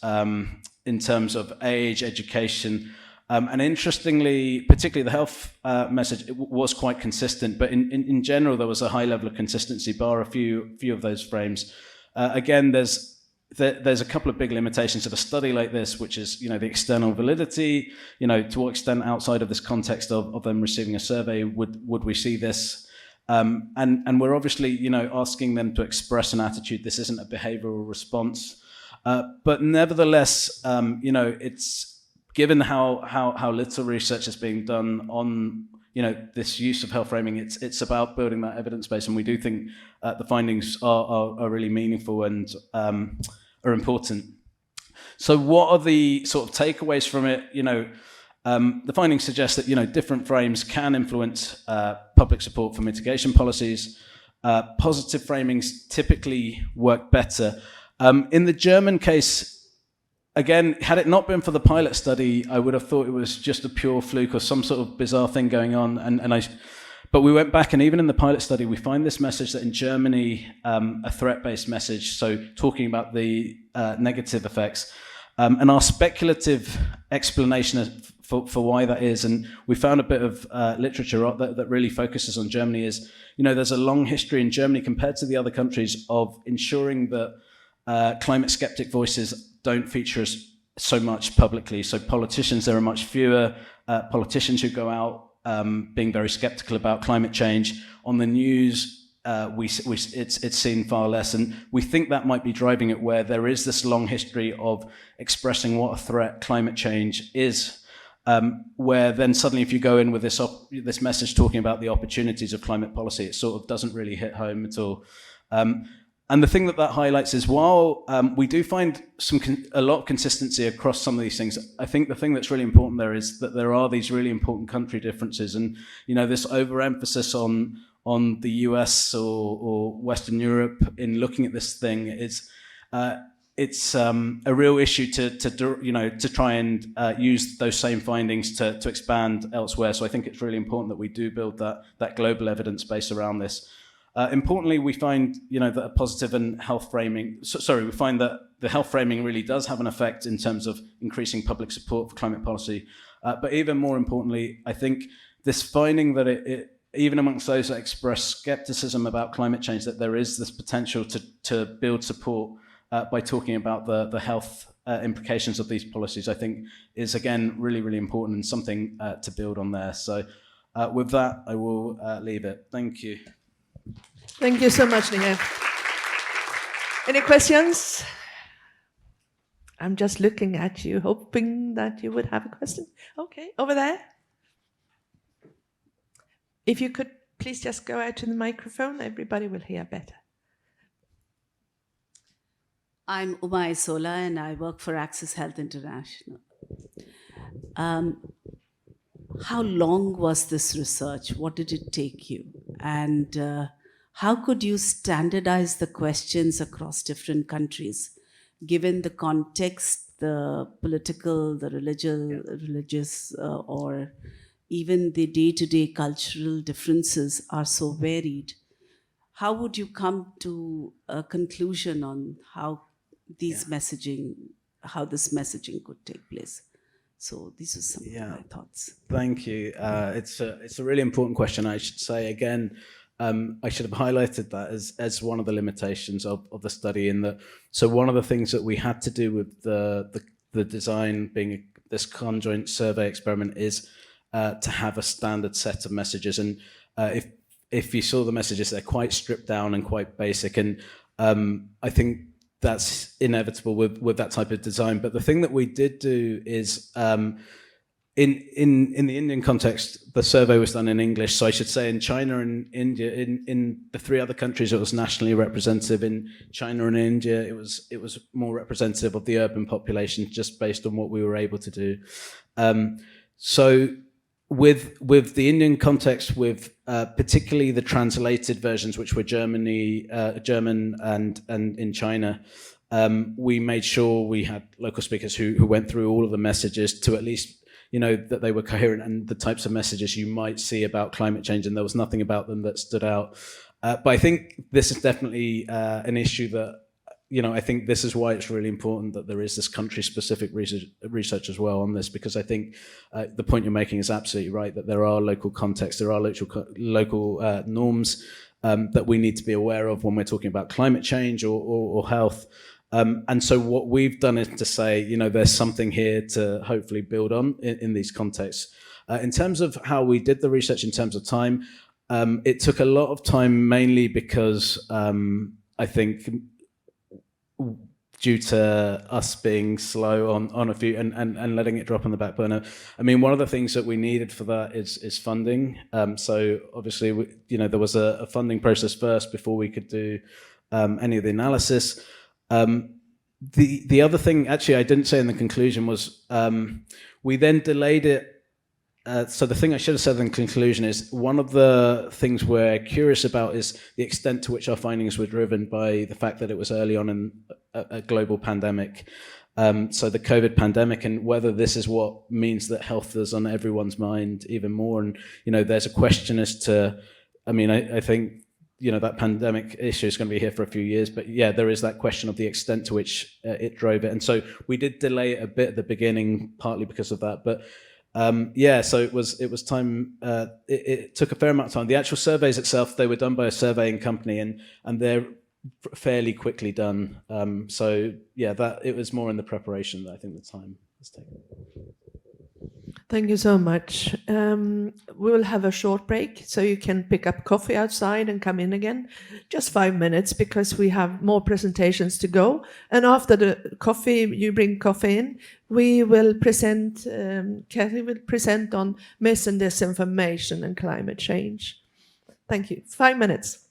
C: in terms of age, education, and interestingly, particularly the health message, it was quite consistent. But in general, there was a high level of consistency, bar a few of those frames. Again, there's a couple of big limitations of a study like this, which is the external validity. To what extent outside of this context of them receiving a survey would we see this? And we're obviously asking them to express an attitude. This isn't a behavioural response, but nevertheless, it's given how little research is being done on this use of health framing. It's about building that evidence base, and we do think the findings are really meaningful and are important. So what are the sort of takeaways from it? The findings suggest that different frames can influence public support for mitigation policies. Positive framings typically work better. In the German case, again, had it not been for the pilot study, I would have thought it was just a pure fluke or some sort of bizarre thing going on. But we went back, and even in the pilot study, we find this message that in Germany, a threat-based message, so talking about the negative effects, and our speculative explanation for why that is, and we found a bit of literature that really focuses on Germany, is there's a long history in Germany compared to the other countries of ensuring that climate skeptic voices don't feature so much publicly. So politicians, there are much fewer politicians who go out being very skeptical about climate change. On the news, it's seen far less, and we think that might be driving it, where there is this long history of expressing what a threat climate change is, where then suddenly if you go in with this message talking about the opportunities of climate policy, it sort of doesn't really hit home at all. And the thing that highlights is, while we do find a lot of consistency across some of these things, I think the thing that's really important there is that there are these really important country differences, and this overemphasis on the US or Western Europe in looking at this thing is it's a real issue to try and use those same findings to expand elsewhere. So I think it's really important that we do build that global evidence base around this. Importantly, we find that a positive and health framing. We find that the health framing really does have an effect in terms of increasing public support for climate policy. But even more importantly, I think this finding that it even amongst those that express skepticism about climate change, that there is this potential to build support by talking about the health implications of these policies, I think is again really, really important and something to build on there. So with that, I will leave it. Thank you.
A: Thank you so much, Nihir. Any questions? I'm just looking at you, hoping that you would have a question. Okay, over there. If you could please just go out to the microphone, everybody will hear better.
D: I'm Uma Isola, and I work for Access Health International. How long was this research? What did it take you? And how could you standardize the questions across different countries, given the context, the political, the religious, or even the day-to-day cultural differences are so varied? How would you come to a conclusion on how this messaging could take place? So these are some of my thoughts.
C: Thank you. It's a really important question. I should say again, I should have highlighted that as one of the limitations of the study. In that, so one of the things that we had to do with the design being this conjoint survey experiment is to have a standard set of messages. And if you saw the messages, they're quite stripped down and quite basic. And I think that's inevitable with that type of design. But the thing that we did do is in the Indian context, the survey was done in English. So I should say in China and India, in the three other countries, it was nationally representative. In China and India, it was more representative of the urban population, just based on what we were able to do. So with the Indian context, with particularly the translated versions, which were German and in China, we made sure we had local speakers who went through all of the messages to at least, that they were coherent and the types of messages you might see about climate change, and there was nothing about them that stood out. But I think this is definitely an issue that, I think this is why it's really important that there is this country-specific research as well on this, because I think the point you're making is absolutely right, that there are local contexts, there are local norms that we need to be aware of when we're talking about climate change or health. And so what we've done is to say, there's something here to hopefully build on in these contexts. In terms of how we did the research in terms of time, it took a lot of time, mainly because I think due to us being slow on a few and letting it drop on the back burner. I mean, one of the things that we needed for that is funding. So obviously, there was a funding process first before we could do any of the analysis. The other thing, actually, I didn't say in the conclusion was we then delayed it. So the thing I should have said in the conclusion is one of the things we're curious about is the extent to which our findings were driven by the fact that it was early on in a global pandemic. So the COVID pandemic, and whether this is what means that health is on everyone's mind even more. And, there's a question as to, I think, that pandemic issue is going to be here for a few years, but yeah, there is that question of the extent to which it drove it. And so we did delay it a bit at the beginning, partly because of that, but so it was time. It took a fair amount of time. The actual surveys itself, they were done by a surveying company, and they're fairly quickly done. So yeah, that it was more in the preparation that I think the time has taken.
A: Thank you so much. We will have a short break, so you can pick up coffee outside and come in again. Just 5 minutes, because we have more presentations to go. And after the coffee, you bring coffee in, we will present, Kathy will present on mis and disinformation and climate change. Thank you. 5 minutes.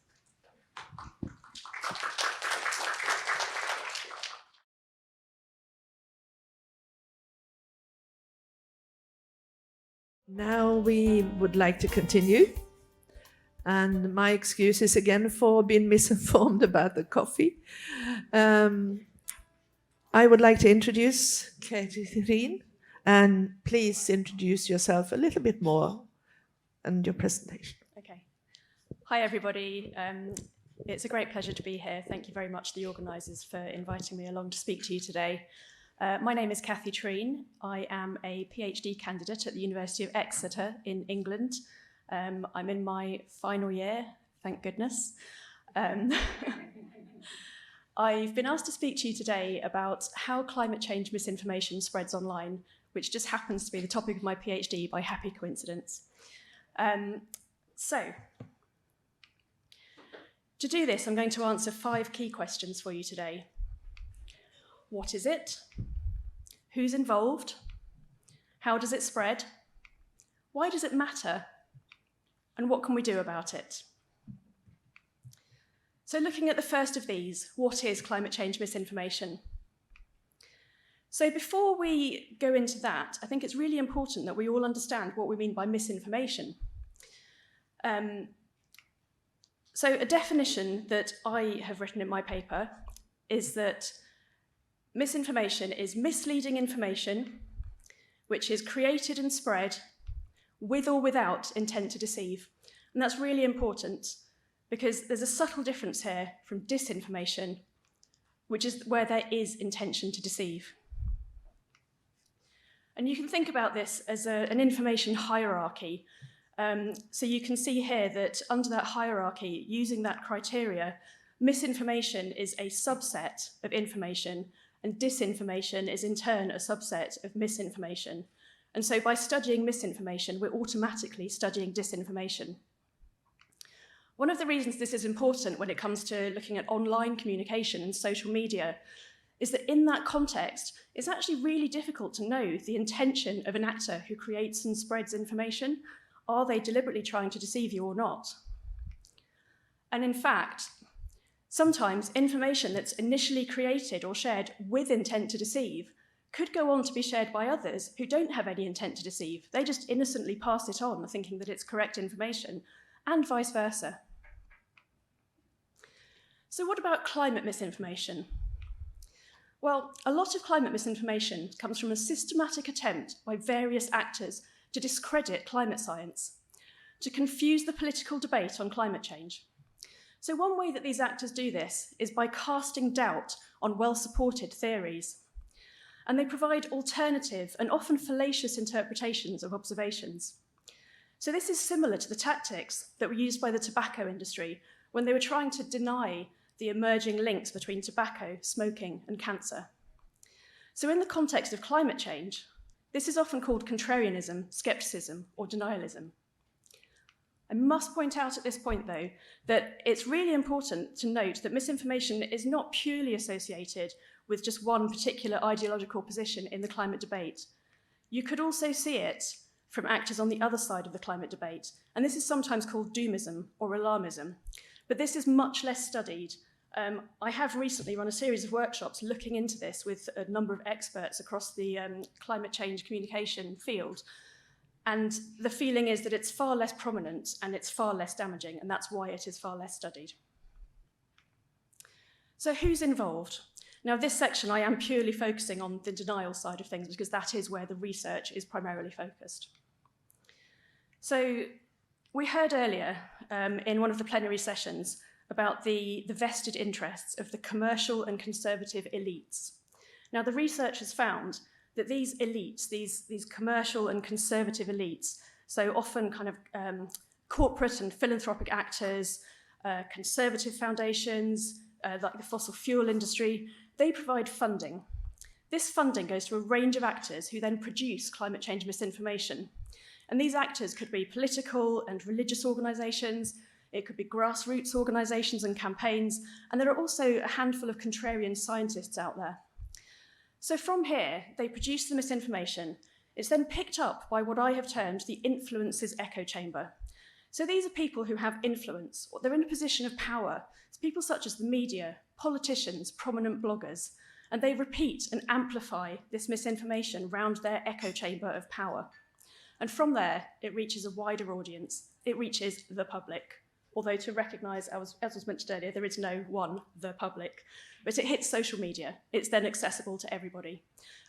A: Now we would like to continue, and my excuse is again for being misinformed about the coffee. I would like to introduce Catherine, and please introduce yourself a little bit more and your presentation.
E: Okay. Hi, everybody. It's a great pleasure to be here. Thank you very much, the organisers, for inviting me along to speak to you today. My name is Cathy Treen. I am a PhD candidate at the University of Exeter in England. I'm in my final year, thank goodness. I've been asked to speak to you today about how climate change misinformation spreads online, which just happens to be the topic of my PhD by happy coincidence. So, to do this, I'm going to answer 5 key questions for you today. What is it? Who's involved? How does it spread? Why does it matter? And what can we do about it? So looking at the first of these, what is climate change misinformation? So before we go into that, I think it's really important that we all understand what we mean by misinformation. So a definition that I have written in my paper is that misinformation is misleading information which is created and spread with or without intent to deceive. And that's really important because there's a subtle difference here from disinformation, which is where there is intention to deceive. And you can think about this as an information hierarchy. So you can see here that under that hierarchy, using that criteria, misinformation is a subset of information, and disinformation is in turn a subset of misinformation. And so by studying misinformation, we're automatically studying disinformation. One of the reasons this is important when it comes to looking at online communication and social media is that in that context, it's actually really difficult to know the intention of an actor who creates and spreads information. Are they deliberately trying to deceive you or not? And in fact, sometimes information that's initially created or shared with intent to deceive could go on to be shared by others who don't have any intent to deceive. They just innocently pass it on, thinking that it's correct information, and vice versa. So what about climate misinformation? Well, a lot of climate misinformation comes from a systematic attempt by various actors to discredit climate science, to confuse the political debate on climate change. So one way that these actors do this is by casting doubt on well-supported theories. And they provide alternative and often fallacious interpretations of observations. So this is similar to the tactics that were used by the tobacco industry when they were trying to deny the emerging links between tobacco, smoking, and cancer. So in the context of climate change, this is often called contrarianism, skepticism, or denialism. I must point out at this point, though, that it's really important to note that misinformation is not purely associated with just one particular ideological position in the climate debate. You could also see it from actors on the other side of the climate debate, and this is sometimes called doomism or alarmism, but this is much less studied. I have recently run a series of workshops looking into this with a number of experts across the climate change communication field, and the feeling is that it's far less prominent and it's far less damaging, and that's why it is far less studied. So who's involved? Now, this section, I am purely focusing on the denial side of things because that is where the research is primarily focused. So we heard earlier in one of the plenary sessions about the vested interests of the commercial and conservative elites. Now, the research has found that these elites, these commercial and conservative elites, so often kind of corporate and philanthropic actors, conservative foundations, like the fossil fuel industry, they provide funding. This funding goes to a range of actors who then produce climate change misinformation. And these actors could be political and religious organisations, it could be grassroots organisations and campaigns, and there are also a handful of contrarian scientists out there. So from here, they produce the misinformation. It's then picked up by what I have termed the influence's echo chamber. So these are people who have influence, or they're in a position of power. It's people such as the media, politicians, prominent bloggers, and they repeat and amplify this misinformation around their echo chamber of power. And from there, it reaches a wider audience. It reaches the public. Although to recognise, as was mentioned earlier, there is no one, the public. But it hits social media. It's then accessible to everybody.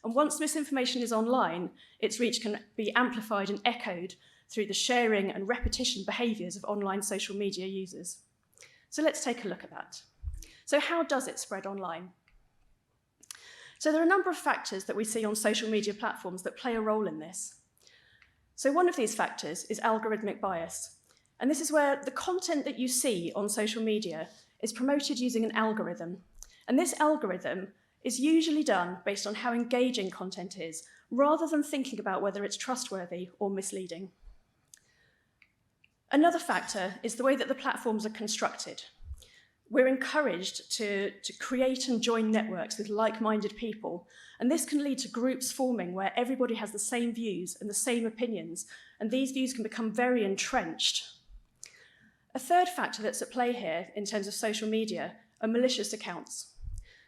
E: And once misinformation is online, its reach can be amplified and echoed through the sharing and repetition behaviours of online social media users. So let's take a look at that. So how does it spread online? So there are a number of factors that we see on social media platforms that play a role in this. So one of these factors is algorithmic bias. And this is where the content that you see on social media is promoted using an algorithm. And this algorithm is usually done based on how engaging content is, rather than thinking about whether it's trustworthy or misleading. Another factor is the way that the platforms are constructed. We're encouraged to create and join networks with like-minded people, and this can lead to groups forming where everybody has the same views and the same opinions, and these views can become very entrenched. A third factor that's at play here in terms of social media are malicious accounts.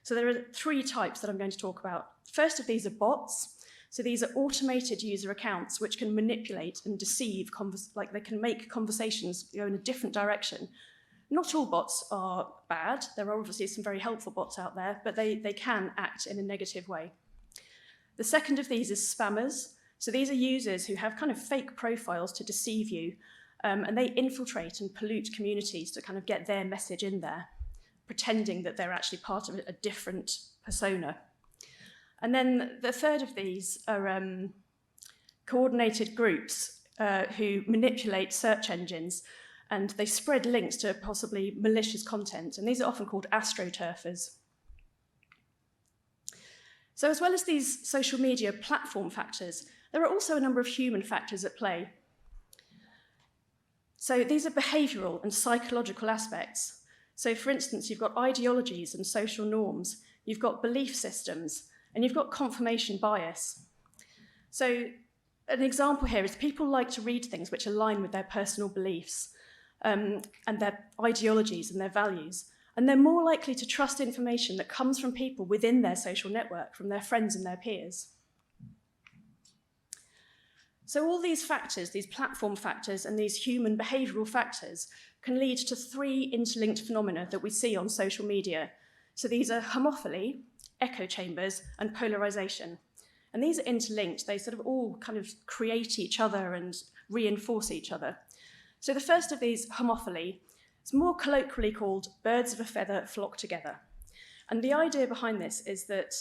E: So there are three types that I'm going to talk about. First of these are bots. So these are automated user accounts which can manipulate and deceive, like they can make conversations go in a different direction. Not all bots are bad. There are obviously some very helpful bots out there, but they can act in a negative way. The second of these is spammers. So these are users who have kind of fake profiles to deceive you, and they infiltrate and pollute communities to kind of get their message in there, pretending that they're actually part of a different persona. And then the third of these are coordinated groups who manipulate search engines, and they spread links to possibly malicious content, and these are often called astroturfers. So as well as these social media platform factors, there are also a number of human factors at play. So these are behavioural and psychological aspects. So for instance, you've got ideologies and social norms you've got belief systems, and you've got confirmation bias. So an example here is people like to read things which align with their personal beliefs and their ideologies and their values. And they're more likely to trust information that comes from people within their social network, from their friends and their peers. So all these factors, these platform factors and these human behavioural factors, can lead to three interlinked phenomena that we see on social media. So these are homophily, echo chambers, and polarisation. And these are interlinked. They sort of all kind of create each other and reinforce each other. So the first of these, homophily, is more colloquially called birds of a feather flock together. And the idea behind this is that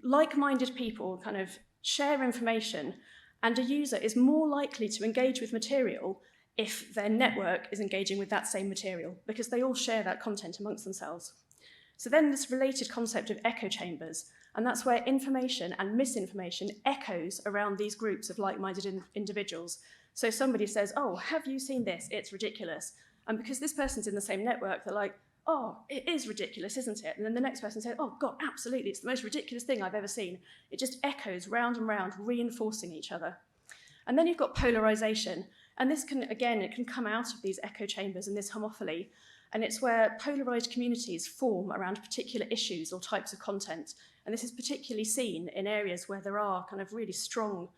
E: like-minded people kind of share information, and a user is more likely to engage with material if their network is engaging with that same material, because they all share that content amongst themselves. So then this related concept of echo chambers, and that's where information and misinformation echoes around these groups of like-minded individuals. So somebody says, oh, have you seen this? It's ridiculous. And because this person's in the same network, they're like, oh, it is ridiculous, isn't it? And then the next person says, oh, God, absolutely, it's the most ridiculous thing I've ever seen. It just echoes round and round, reinforcing each other. And then you've got polarisation. And this can, again, it can come out of these echo chambers and this homophily. And it's where polarised communities form around particular issues or types of content. And this is particularly seen in areas where there are kind of really strong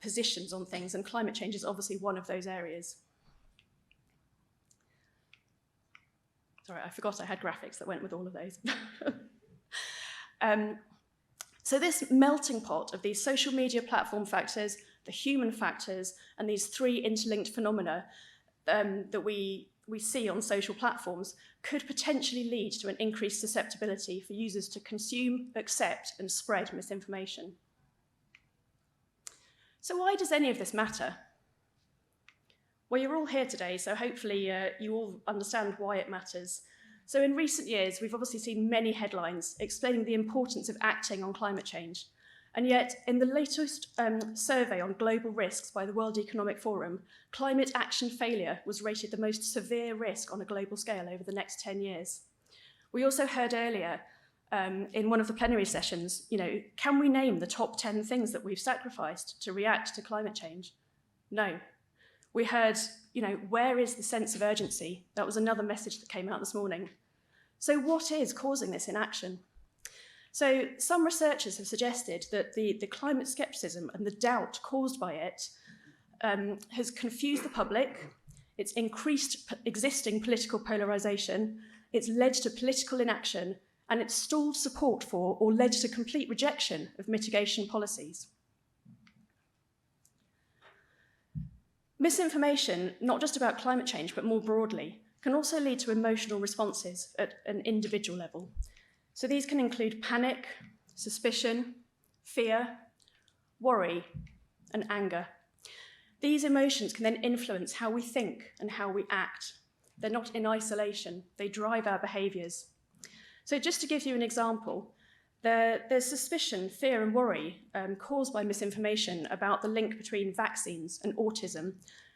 E: positions on things. And climate change is obviously one of those areas. Sorry, I forgot I had graphics that went with all of those. So this melting pot of these social media platform factors, the human factors, and these three interlinked phenomena that we see on social platforms could potentially lead to an increased susceptibility for users to consume, accept, and spread misinformation. So why does any of this matter? Well, you're all here today, so hopefully you all understand why it matters. So in recent years, we've obviously seen many headlines explaining the importance of acting on climate change. And yet, in the latest survey on global risks by the World Economic Forum, climate action failure was rated the most severe risk on a global scale over the next 10 years. We also heard earlier in one of the plenary sessions, can we name the top 10 things that we've sacrificed to react to climate change? No. We heard, where is the sense of urgency? That was another message that came out this morning. So what is causing this inaction? So some researchers have suggested that the climate scepticism and the doubt caused by it has confused the public, it's increased existing political polarisation, it's led to political inaction, and it's stalled support for or led to complete rejection of mitigation policies. Misinformation, not just about climate change, but more broadly, can also lead to emotional responses at an individual level. So these can include panic, suspicion, fear, worry, and anger. These emotions can then influence how we think and how we act. They're not in isolation, they drive our behaviours. So just to give you an example, there's suspicion, fear, and worry caused by misinformation about the link between vaccines and autism.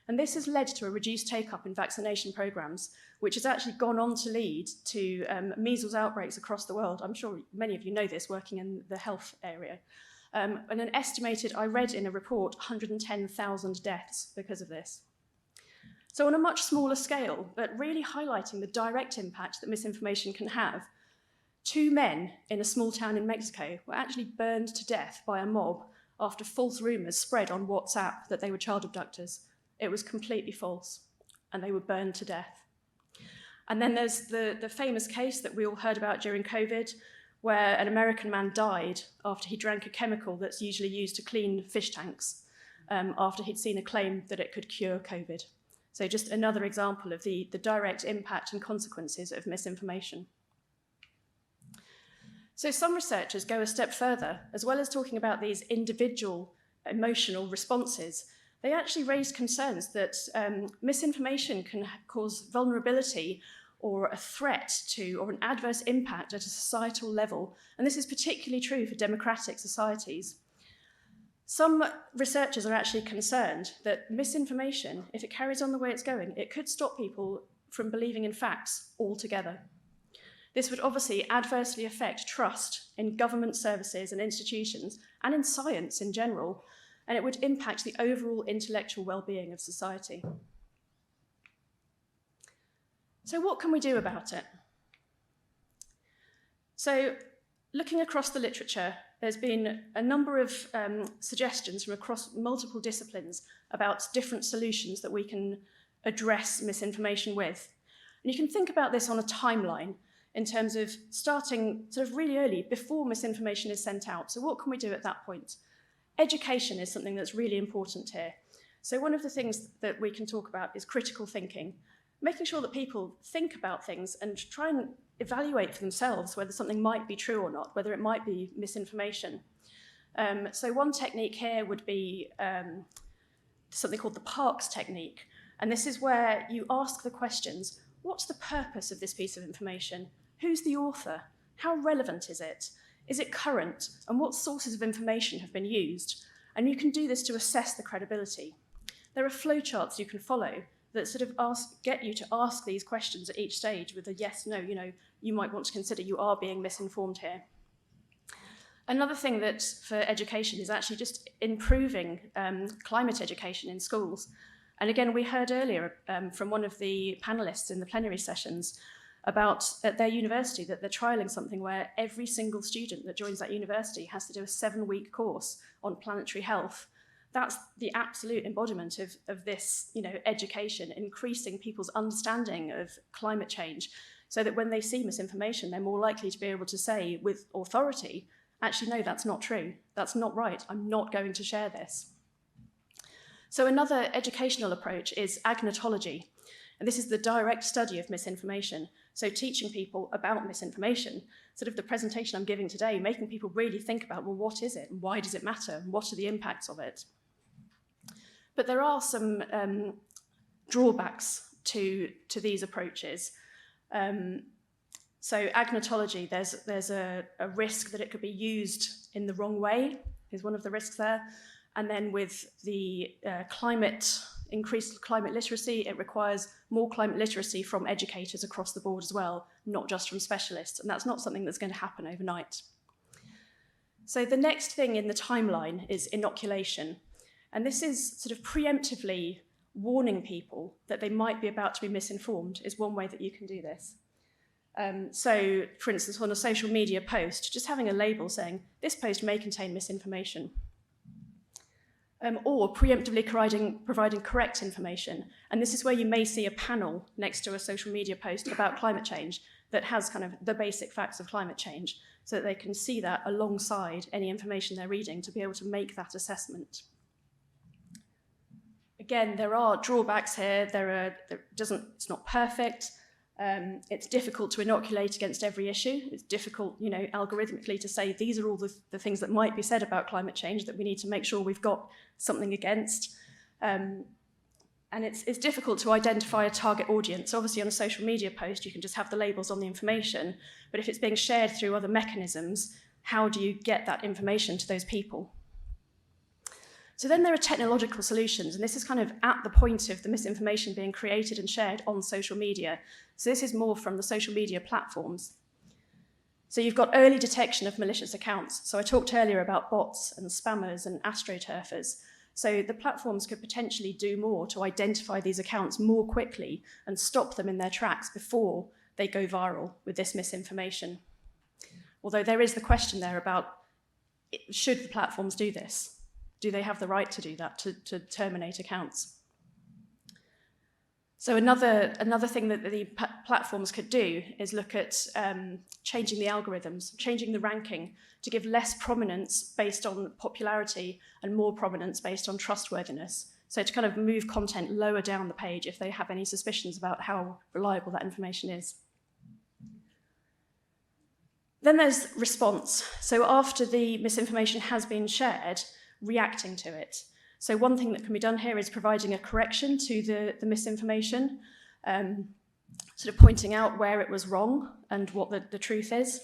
E: And this has led to a reduced take-up in vaccination programmes, which has actually gone on to lead to measles outbreaks across the world. I'm sure many of you know this, working in the health area. And an estimated, I read in a report, 110,000 deaths because of this. So on a much smaller scale, but really highlighting the direct impact that misinformation can have, 2 men in a small town in Mexico were actually burned to death by a mob after false rumours spread on WhatsApp that they were child abductors. It was completely false, and they were burned to death. And then there's the famous case that we all heard about during COVID, where an American man died after he drank a chemical that's usually used to clean fish tanks, after he'd seen a claim that it could cure COVID. So just another example of the direct impact and consequences of misinformation. So some researchers go a step further. As well as talking about these individual emotional responses, they actually raised concerns that misinformation can cause vulnerability or a threat to or an adverse impact at a societal level. And this is particularly true for democratic societies. Some researchers are actually concerned that misinformation, if it carries on the way it's going, it could stop people from believing in facts altogether. This would obviously adversely affect trust in government services and institutions and in science in general, and it would impact the overall intellectual well-being of society. So what can we do about it? So looking across the literature, there's been a number of suggestions from across multiple disciplines about different solutions that we can address misinformation with. And you can think about this on a timeline in terms of starting sort of really early, before misinformation is sent out. So what can we do at that point? Education is something that's really important here. So one of the things that we can talk about is critical thinking, making sure that people think about things and try and evaluate for themselves whether something might be true or not, whether it might be misinformation. So one technique here would be something called the PMAC technique. And this is where you ask the questions, what's the purpose of this piece of information? Who's the author? How relevant is it? Is it current? And what sources of information have been used? And you can do this to assess the credibility. There are flowcharts you can follow that sort of get you to ask these questions at each stage with a yes, no, you might want to consider you are being misinformed here. Another thing that for education is actually just improving climate education in schools. And again, we heard earlier from one of the panelists in the plenary sessions about at their university that they're trialling something where every single student that joins that university has to do a 7-week course on planetary health. That's the absolute embodiment of this, education, increasing people's understanding of climate change, so that when they see misinformation, they're more likely to be able to say with authority, actually, no, that's not true. That's not right. I'm not going to share this. So another educational approach is agnotology. And this is the direct study of misinformation. So teaching people about misinformation, sort of the presentation I'm giving today, making people really think about, well, what is it? And why does it matter? And what are the impacts of it? But there are some drawbacks to these approaches. So agnotology, there's a risk that it could be used in the wrong way, is one of the risks there. And then with the increased climate literacy, it requires more climate literacy from educators across the board as well, not just from specialists. And that's not something that's going to happen overnight. So the next thing in the timeline is inoculation. And this is sort of preemptively warning people that they might be about to be misinformed is one way that you can do this. So, for instance, on a social media post, just having a label saying, this post may contain misinformation. Or preemptively providing correct information. And this is where you may see a panel next to a social media post about climate change that has kind of the basic facts of climate change, so that they can see that alongside any information they're reading to be able to make that assessment. Again, there are drawbacks here. It's not perfect. It's difficult to inoculate against every issue. It's difficult, algorithmically to say these are all the things that might be said about climate change that we need to make sure we've got something against. And it's difficult to identify a target audience. Obviously, on a social media post, you can just have the labels on the information. But if it's being shared through other mechanisms, how do you get that information to those people? So then there are technological solutions, and this is kind of at the point of the misinformation being created and shared on social media. So this is more from the social media platforms. So you've got early detection of malicious accounts. So I talked earlier about bots and spammers and astroturfers. So the platforms could potentially do more to identify these accounts more quickly and stop them in their tracks before they go viral with this misinformation. Although there is the question there about, should the platforms do this? Do they have the right to do that, to terminate accounts? So another thing that the platforms could do is look at changing the algorithms, changing the ranking to give less prominence based on popularity and more prominence based on trustworthiness. So to kind of move content lower down the page if they have any suspicions about how reliable that information is. Then there's response. So after the misinformation has been shared, reacting to it. So one thing that can be done here is providing a correction to the misinformation, sort of pointing out where it was wrong and what the truth is.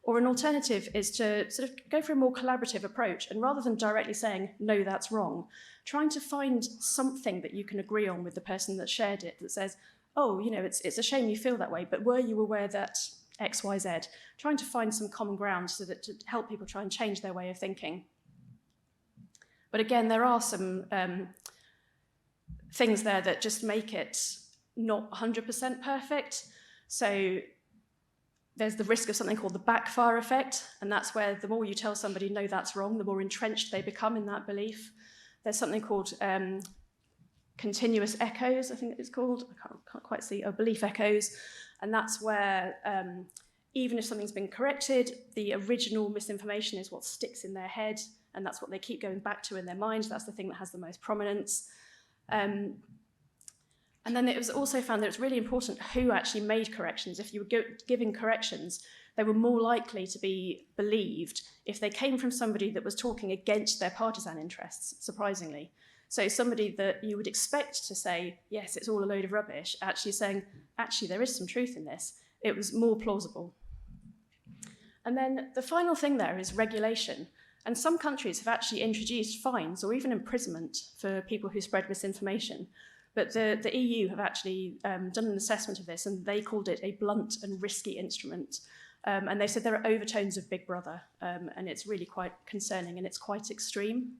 E: Or an alternative is to sort of go for a more collaborative approach, and rather than directly saying, no, that's wrong, trying to find something that you can agree on with the person that shared it that says, oh, it's a shame you feel that way, but were you aware that X, Y, Z, trying to find some common ground so that to help people try and change their way of thinking. But again, there are some things there that just make it not 100% perfect. So there's the risk of something called the backfire effect, and that's where the more you tell somebody, no, that's wrong, the more entrenched they become in that belief. There's something called continuous echoes, I think it's called. I can't quite see. Belief echoes. And that's where even if something's been corrected, the original misinformation is what sticks in their head, and that's what they keep going back to in their mind. That's the thing that has the most prominence. And then it was also found that it's really important who actually made corrections. If you were giving corrections, they were more likely to be believed if they came from somebody that was talking against their partisan interests, surprisingly. So somebody that you would expect to say, yes, it's all a load of rubbish, actually saying, actually, there is some truth in this. It was more plausible. And then the final thing there is regulation. And some countries have actually introduced fines or even imprisonment for people who spread misinformation. But the EU have actually done an assessment of this, and they called it a blunt and risky instrument. And they said there are overtones of Big Brother, and it's really quite concerning, and it's quite extreme.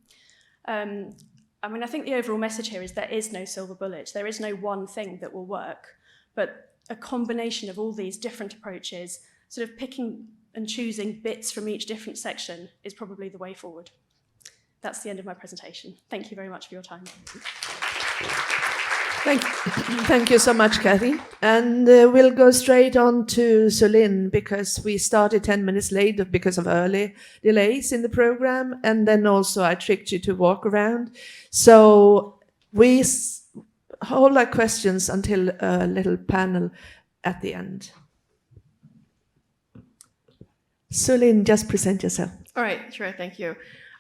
E: I mean, I think the overall message here is there is no silver bullet. There is no one thing that will work, but a combination of all these different approaches, sort of picking and choosing bits from each different section is probably the way forward. That's the end of my presentation. Thank you very much for your time.
A: Thank you so much, Kathy. And we'll go straight on to Solin, because we started 10 minutes late because of early delays in the program. And then also I tricked you to walk around. So we hold our questions until a little panel at the end. Solin, just present yourself.
F: All right, sure, thank you.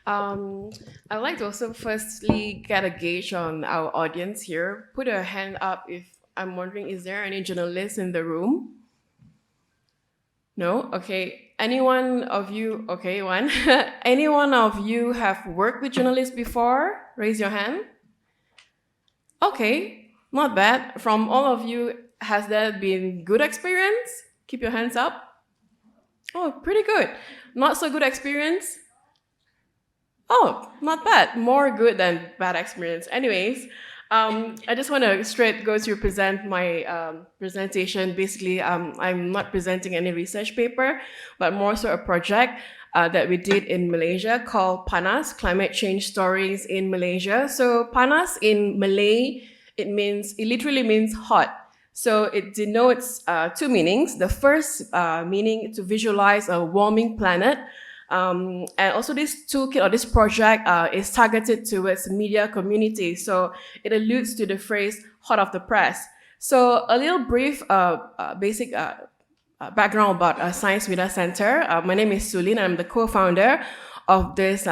F: I'd like to also firstly get a gauge on our audience here. Put a hand up if I'm wondering, is there any journalists in the room? No? Okay. Anyone of you, okay, one. Anyone of you have worked with journalists before? Raise your hand. Okay, not bad. From all of you, has there been good experience? Keep your hands up. Oh, pretty good. Not so good experience? Oh, not bad. More good than bad experience. Anyways, I just want to straight go to present my presentation. Basically, I'm not presenting any research paper, but more so a project that we did in Malaysia called PANAS, Climate Change Stories in Malaysia. So PANAS in Malay, it literally means hot. So it denotes two meanings. The first meaning to visualize a warming planet. And also this toolkit or this project is targeted towards the media community. So it alludes to the phrase hot off the press. So a little brief basic background about Science Media Center. My name is Sulin. I'm the co-founder of this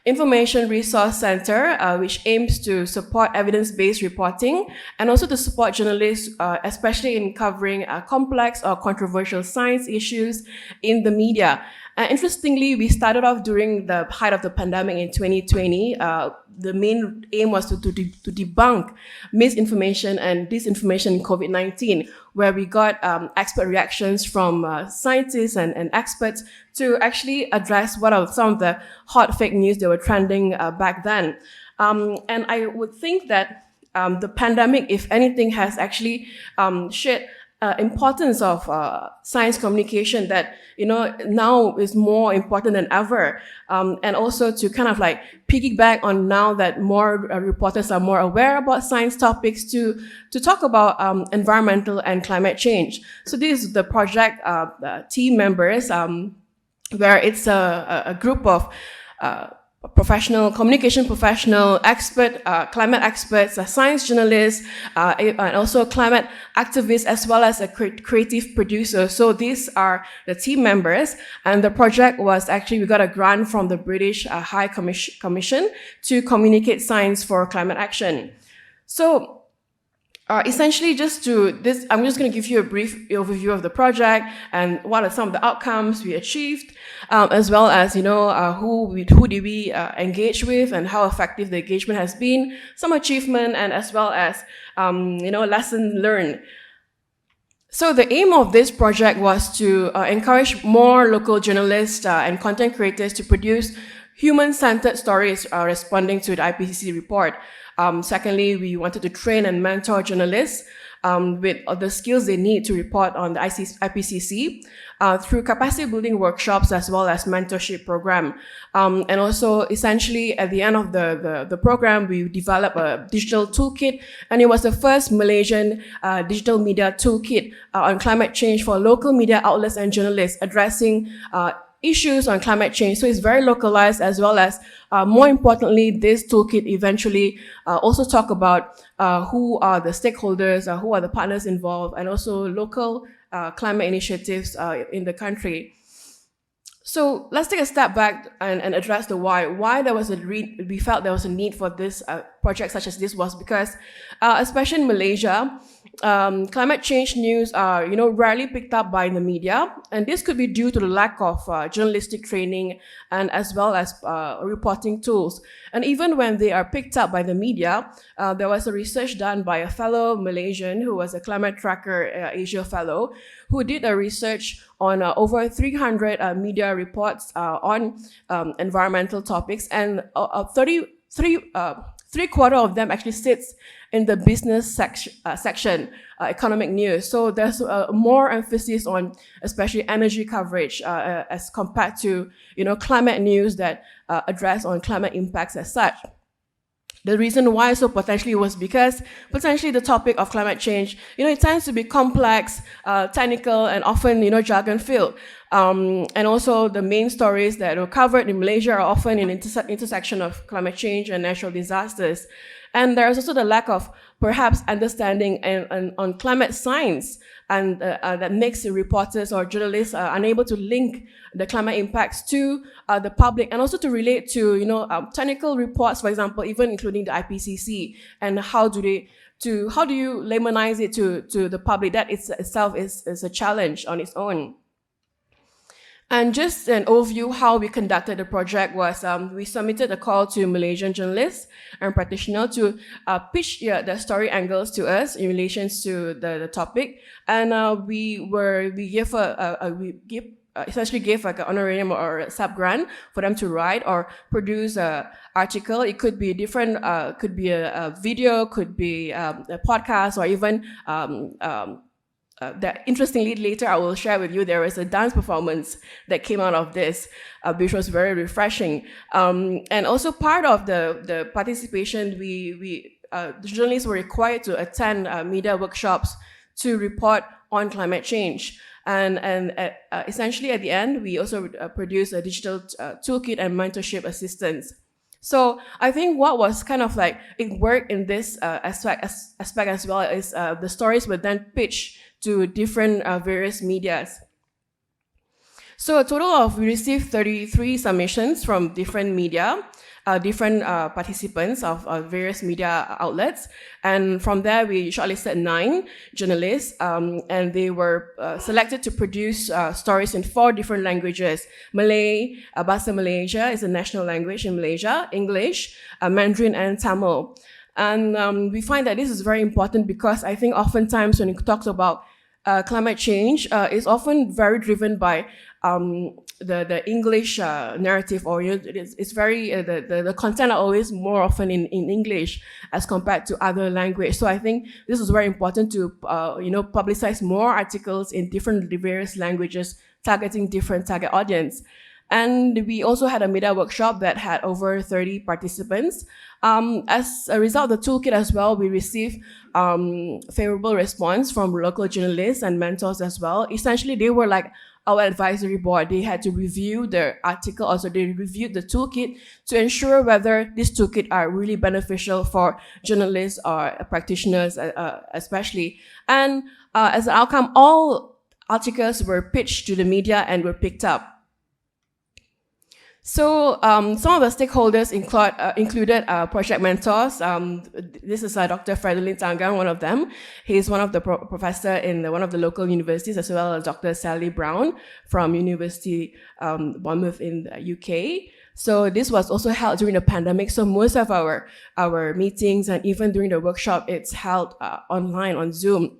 F: information resource center, which aims to support evidence-based reporting and also to support journalists, especially in covering complex or controversial science issues in the media. Interestingly, we started off during the height of the pandemic in 2020. The main aim was to debunk misinformation and disinformation in COVID-19, where we got expert reactions from scientists and experts to actually address what are some of the hot fake news that were trending back then. And I would think that the pandemic, if anything, has actually shed importance of science communication that, now is more important than ever. And also to kind of like piggyback on now that more reporters are more aware about science topics to talk about environmental and climate change. So this is the project team members, where it's a group of communication professional, climate experts, science journalists, and also climate activists, as well as a creative producer. So these are the team members. And the project was actually, we got a grant from the British High Commission to communicate science for climate action. So essentially, I'm just going to give you a brief overview of the project and what are some of the outcomes we achieved, as well as, who did we engage with and how effective the engagement has been, some achievement, and as well as, lesson learned. So the aim of this project was to encourage more local journalists and content creators to produce human-centered stories responding to the IPCC report. Secondly, we wanted to train and mentor journalists with the skills they need to report on the IPCC through capacity building workshops as well as mentorship program. And also, essentially, at the end of the program, we developed a digital toolkit, and it was the first Malaysian digital media toolkit on climate change for local media outlets and journalists addressing issues on climate change. So it's very localized, as well as, more importantly, this toolkit eventually also talk about who are the stakeholders, who are the partners involved, and also local climate initiatives in the country. So let's take a step back and address the why. Why there was we felt there was a need for this project such as this was because, especially in Malaysia, climate change news are rarely picked up by the media, and this could be due to the lack of journalistic training and as well as reporting tools. And even when they are picked up by the media, there was a research done by a fellow Malaysian who was a Climate Tracker Asia fellow, who did a research on over 300 media reports on environmental topics, and 3/4 of them actually sits in the business section, economic news. So there's more emphasis on especially energy coverage as compared to climate news that address on climate impacts as such. The reason why so potentially was because potentially the topic of climate change, it tends to be complex, technical, and often, jargon filled. And also the main stories that were covered in Malaysia are often in intersection of climate change and natural disasters. And there's also the lack of perhaps understanding on climate science, and that makes the reporters or journalists unable to link the climate impacts to the public, and also to relate to technical reports, for example, even including the IPCC, and how do you laymanize it to the public. That itself is a challenge on its own. And just an overview how we conducted the project was we submitted a call to Malaysian journalists and practitioners to pitch their story angles to us in relation to the topic, and we essentially gave like an honorarium or a sub grant for them to write or produce an article. It could be different, could be a video, could be a podcast, or even that interestingly later I will share with you, there was a dance performance that came out of this, which was very refreshing. And also part of the participation, the journalists were required to attend media workshops to report on climate change. And essentially at the end, we also produced a digital toolkit and mentorship assistance. So I think what was kind of like, it worked in this aspect as well is the stories were then pitched to different various medias. So a total of, we received 33 submissions from different media, different participants of various media outlets. And from there, we shortlisted 9 journalists, and they were selected to produce stories in 4 different languages. Malay, Bahasa Malaysia is a national language in Malaysia, English, Mandarin, and Tamil. And we find that this is very important because I think oftentimes when you talk about climate change, it's often very driven by the English narrative, or it's very the content are always more often in English as compared to other language. So I think this is very important to publicize more articles in different various languages, targeting different target audience. And we also had a media workshop that had over 30 participants. As a result of the toolkit as well, we received favorable response from local journalists and mentors as well. Essentially, they were like our advisory board. They had to review the article, also they reviewed the toolkit to ensure whether this toolkit are really beneficial for journalists or practitioners especially. And as an outcome, all articles were pitched to the media and were picked up. So some of the stakeholders included project mentors. This is Dr. Fredolin Tanggang, one of them. He's one of the professor in one of the local universities, as well as Dr. Sally Brown from University Bournemouth in the UK. So this was also held during the pandemic. So most of our meetings and even during the workshop, it's held online on Zoom.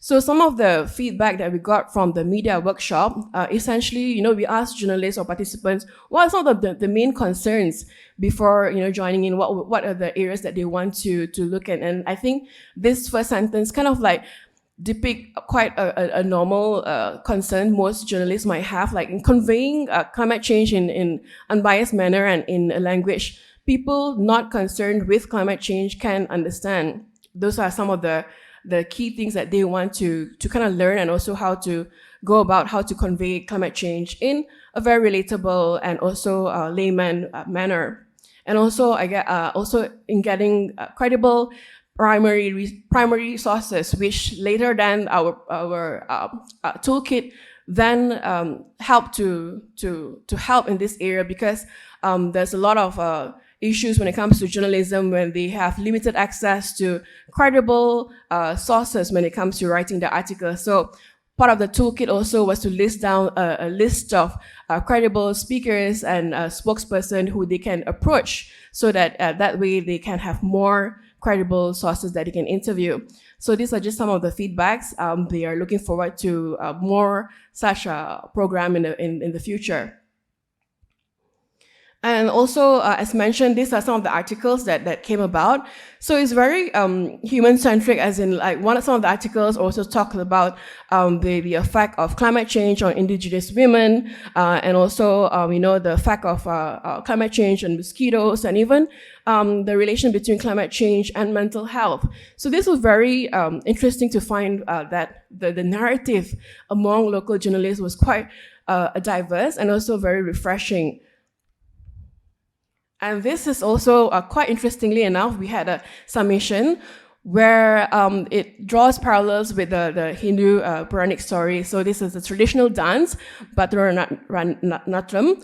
F: So some of the feedback that we got from the media workshop, essentially, we asked journalists or participants, what are some of the main concerns before, joining in? What are the areas that they want to look at? And I think this first sentence kind of like depict quite a normal concern most journalists might have, like in conveying climate change in unbiased manner and in a language people not concerned with climate change can understand. Those are some of the key things that they want to kind of learn, and also how to go about how to convey climate change in a very relatable and also layman manner. And also, also in getting credible primary sources, which later than our toolkit then help to help in this area, because there's a lot of issues when it comes to journalism when they have limited access to credible sources when it comes to writing the article. So part of the toolkit also was to list down a list of credible speakers and spokesperson who they can approach, so that that way they can have more credible sources that they can interview. So these are just some of the feedbacks. They are looking forward to more such a program in the future. And also, as mentioned, these are some of the articles that came about. So it's very human-centric, as in like some of the articles also talk about the effect of climate change on indigenous women, and also the effect of climate change on mosquitoes, and even the relation between climate change and mental health. So this was very interesting to find that the narrative among local journalists was quite diverse and also very refreshing. And this is also, quite interestingly enough, we had a summation where it draws parallels with the Hindu Puranic story. So this is a traditional dance, Bharatanatyam,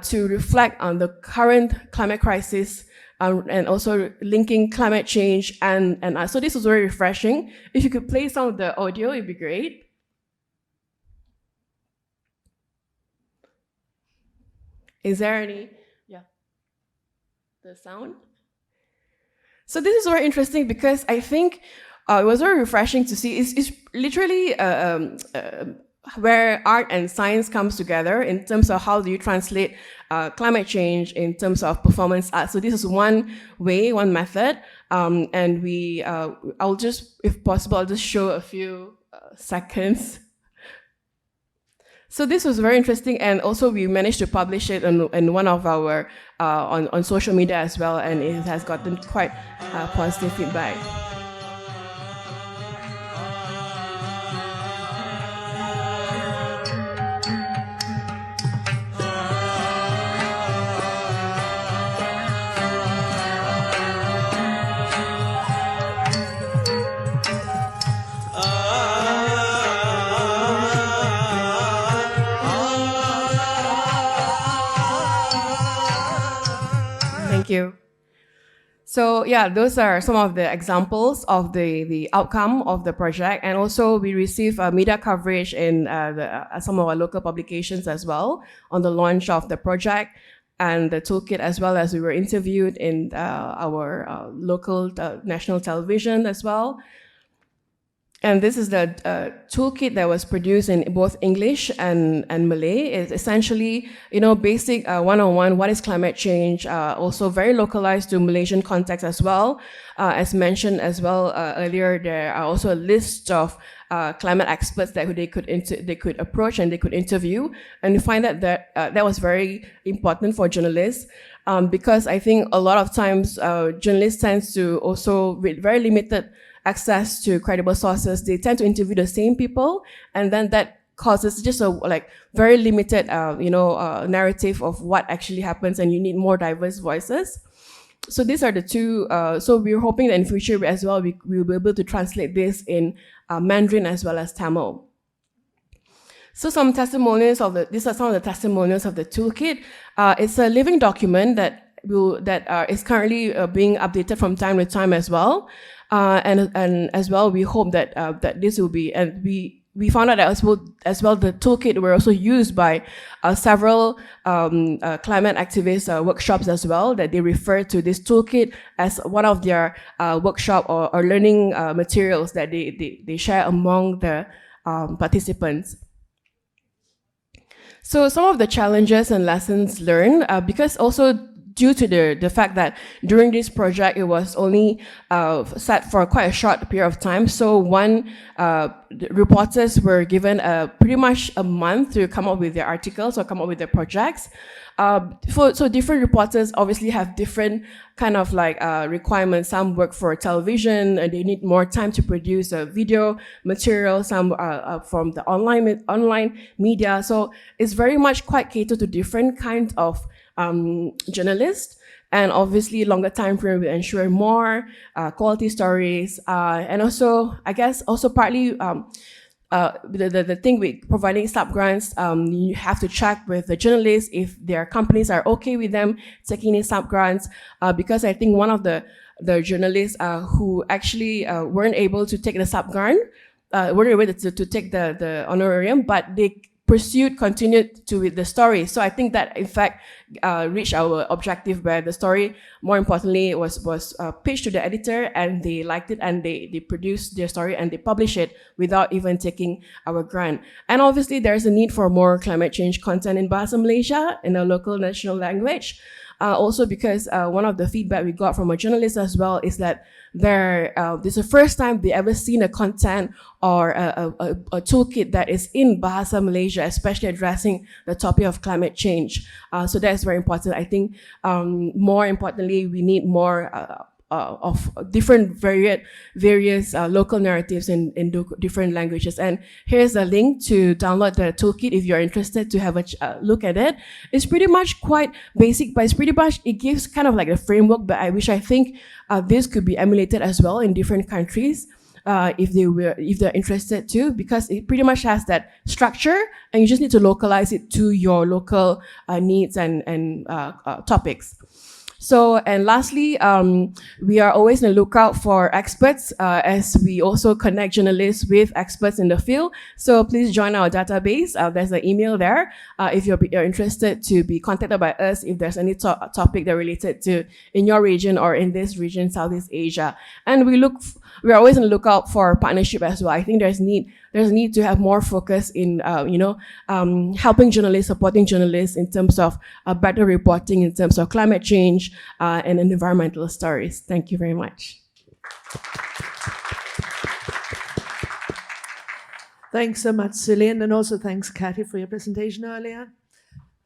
F: to reflect on the current climate crisis, and also linking climate change. And so this was very refreshing. If you could play some of the audio, it'd be great. Is there any? The sound. So this is very interesting because I think it was very refreshing to see. It's literally where art and science comes together in terms of how do you translate climate change in terms of performance art. So this is one way, one method, and I'll just, if possible, I'll just show a few seconds. So this was very interesting, and also we managed to publish it in one of our on social media as well, and it has gotten quite positive feedback. Thank you. So yeah, those are some of the examples of the outcome of the project. And also we received media coverage in some of our local publications as well on the launch of the project and the toolkit, as well as we were interviewed in our local national television as well. And this is the toolkit that was produced in both English and Malay. It's essentially, basic one-on-one, what is climate change, also very localized to Malaysian context as well. As mentioned as well earlier, there are also a list of climate experts that they could approach and they could interview. And we find that was very important for journalists, because I think a lot of times journalists tend to also, with very limited access to credible sources, they tend to interview the same people, and then that causes just a very limited narrative of what actually happens, and you need more diverse voices. So these are the two. So we're hoping that in future as well we will be able to translate this in Mandarin as well as Tamil. So some testimonials these are some of the testimonials of the toolkit. It's a living document that is currently being updated from time to time as well. And as well, we hope that this will be, and we we found out that as well the toolkit were also used by several climate activist workshops as well, that they refer to this toolkit as one of their workshop or learning materials that they share among the participants. So some of the challenges and lessons learned, because also due to the fact that during this project, it was only set for quite a short period of time. So the reporters were given pretty much a month to come up with their articles or come up with their projects. So different reporters obviously have different kind of like requirements. Some work for television and they need more time to produce a video material. Some from the online media. So it's very much quite catered to different kinds of journalists, and obviously longer time frame will ensure more quality stories, and also I guess also partly the thing with providing sub grants, you have to check with the journalists if their companies are okay with them taking in sub grants, because I think one of the journalists who actually weren't able to take the sub grant, weren't able to take the honorarium, but they continued to with the story. So I think that in fact reached our objective, where the story, more importantly, was pitched to the editor and they liked it and they produced their story and they published it without even taking our grant. And obviously there's a need for more climate change content in Bahasa Malaysia in a local national language. Also because one of the feedback we got from a journalist as well is that this is the first time they ever seen a content or a toolkit that is in Bahasa Malaysia, especially addressing the topic of climate change. So that's very important. I think more importantly, we need more of different various local narratives in different languages. And here's a link to download the toolkit if you're interested to have a look at it. It's pretty much quite basic, but it gives kind of like a framework, but I think this could be emulated as well in different countries. If they're interested too, because it pretty much has that structure and you just need to localize it to your local needs and topics. So, and lastly, we are always on the lookout for experts as we also connect journalists with experts in the field. So please join our database. There's an email there if you're interested to be contacted by us if there's any topic that related to in your region or in this region, Southeast Asia. And we're always on the lookout for partnership as well. I think there's a need to have more focus in, helping journalists, supporting journalists in terms of better reporting in terms of climate change and environmental stories. Thank you very much.
A: Thanks so much, Cillian, and also thanks, Kathy, for your presentation earlier.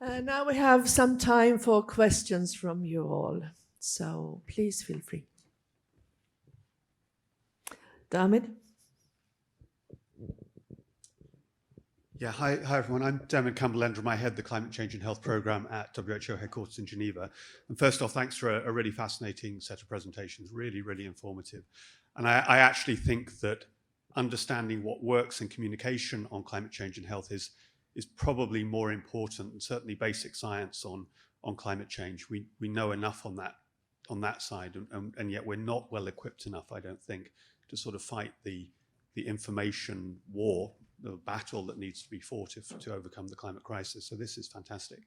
A: Now we have some time for questions from you all, so please feel free. Dermot?
G: Yeah, hi everyone. I'm Dermot Campbell-Endrum. I head the Climate Change and Health Programme at WHO headquarters in Geneva. And first off, thanks for a really fascinating set of presentations, really, really informative. And I actually think that understanding what works in communication on climate change and health is probably more important, and certainly basic science on climate change. We know enough on that side, and yet we're not well equipped enough, I don't think, to sort of fight the information war, the battle that needs to be fought to overcome the climate crisis. So this is fantastic.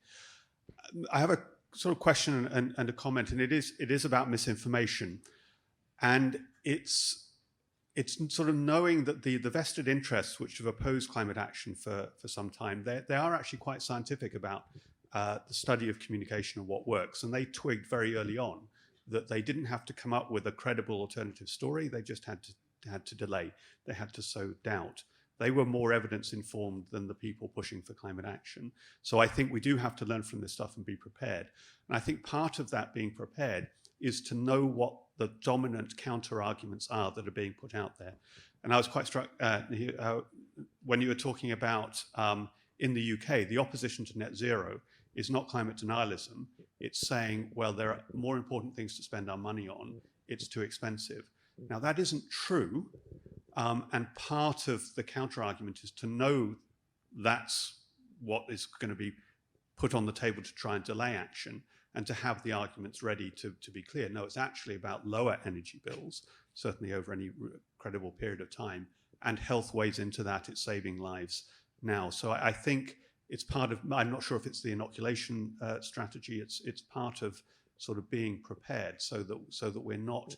G: I have a sort of question and a comment, and it is about misinformation. And it's sort of knowing that the vested interests which have opposed climate action for some time, they are actually quite scientific about the study of communication and what works. And they twigged very early on that they didn't have to come up with a credible alternative story. They just had to delay. They had to sow doubt. They were more evidence informed than the people pushing for climate action. So I think we do have to learn from this stuff and be prepared. And I think part of that being prepared is to know what the dominant counter arguments are that are being put out there. And I was quite struck when you were talking about in the UK, the opposition to net zero is not climate denialism. It's saying, well, there are more important things to spend our money on. It's too expensive. Now, that isn't true. And part of the counter argument is to know that's what is going to be put on the table to try and delay action, and to have the arguments ready to be clear. No, it's actually about lower energy bills, certainly over any credible period of time, and health weighs into that. It's saving lives now. So I think it's part of, I'm not sure if it's the inoculation strategy, it's part of sort of being prepared so that we're not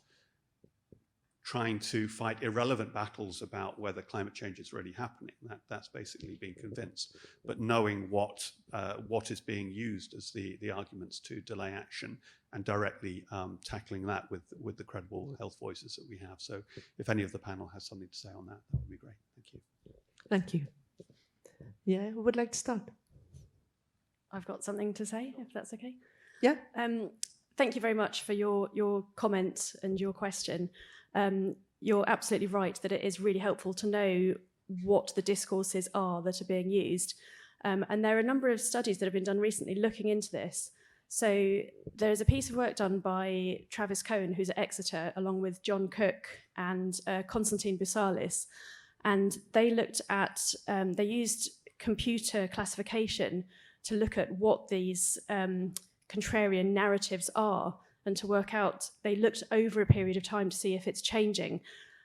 G: trying to fight irrelevant battles about whether climate change is really happening. That's basically being convinced, but knowing what is being used as the arguments to delay action and directly tackling that with the credible health voices that we have. So if any of the panel has something to say on that, that would be great. Thank you.
A: Thank you. Yeah, who would like to start?
E: I've got something to say, if that's okay.
A: Yeah.
E: Thank you very much for your comment and your question. You're absolutely right that it is really helpful to know what the discourses are that are being used. And there are a number of studies that have been done recently looking into this. So there's a piece of work done by Travis Cohen, who's at Exeter, along with John Cook and Konstantin Boussalis. And they looked at, they used computer classification to look at what these contrarian narratives are and to work out, they looked over a period of time to see if it's changing.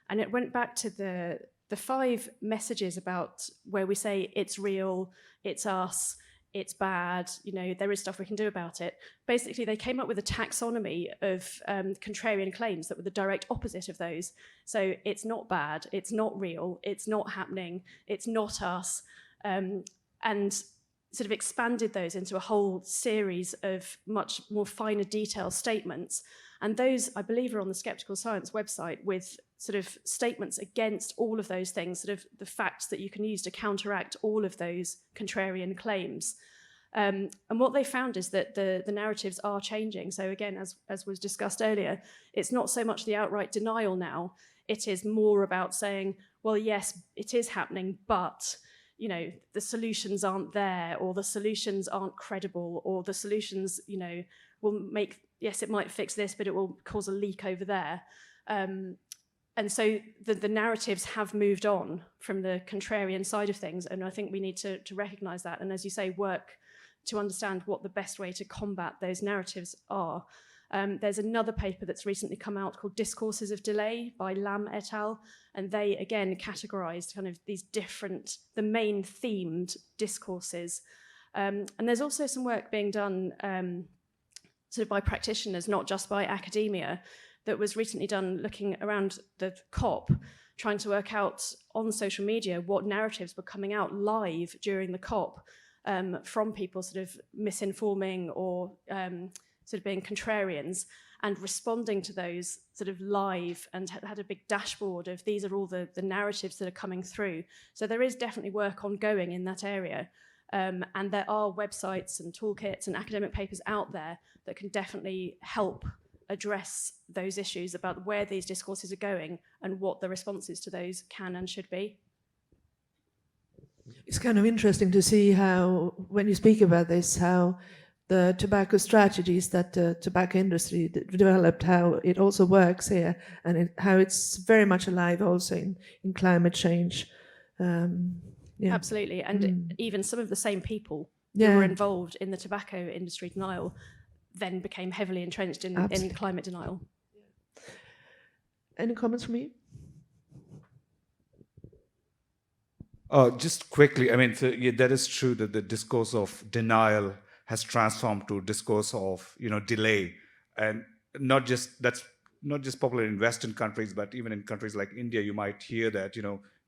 E: And it went back to the 5 messages about where we say it's real, it's us, it's bad, there is stuff we can do about it. Basically, they came up with a taxonomy of contrarian claims that were the direct opposite of those. So it's not bad, it's not real, it's not happening, it's not us, and sort of expanded those into a whole series of much more finer detail statements. And those, I believe, are on the Skeptical Science website with sort of statements against all of those things, sort of the facts that you can use to counteract all of those contrarian claims. And what they found is that the narratives are changing. So again, as was discussed earlier, it's not so much the outright denial now, it is more about saying, well, yes, it is happening, but the solutions aren't there, or the solutions aren't credible, or the solutions, will make, yes, it might fix this, but it will cause a leak over there. And so the narratives have moved on from the contrarian side of things, and I think we need to recognise that, and as you say, work to understand what the best way to combat those narratives are. There's another paper that's recently come out called Discourses of Delay by Lam et al. And they, again, categorized kind of these different, the main themed discourses. And there's also some work being done sort of by practitioners, not just by academia, that was recently done looking around the COP, trying to work out on social media what narratives were coming out live during the COP from people sort of misinforming or sort of being contrarians, and responding to those sort of live, and had a big dashboard of these are all the narratives that are coming through. So there is definitely work ongoing in that area. And there are websites and toolkits and academic papers out there that can definitely help address those issues about where these discourses are going and what the responses to those can and should be.
A: It's kind of interesting to see how, when you speak about this, how the tobacco strategies that the tobacco industry developed, how it also works here, and how it's very much alive also in climate change. Yeah.
E: Absolutely, and even some of the same people who
A: Yeah.
E: were involved in the tobacco industry denial then became heavily entrenched in climate denial.
A: Any comments from you?
B: Just quickly, I mean, so, yeah, that is true that the discourse of denial has transformed to discourse of delay, and that's not just popular in Western countries, but even in countries like India, you might hear that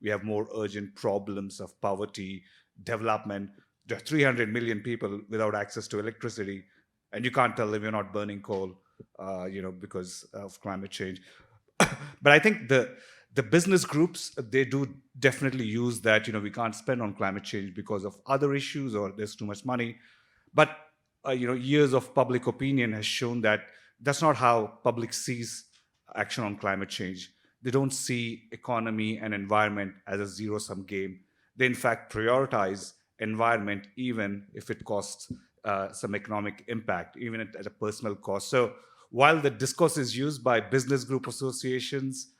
B: we have more urgent problems of poverty, development. There are 300 million people without access to electricity, and you can't tell them you're not burning coal, because of climate change. But I think the business groups, they do definitely use that, we can't spend on climate change because of other issues, or there's too much money. But years of public opinion has shown that that's not how public sees action on climate change. They don't see economy and environment as a zero-sum game. They in fact prioritize environment, even if it costs some economic impact, even at a personal cost. So while the discourse is used by business group associations,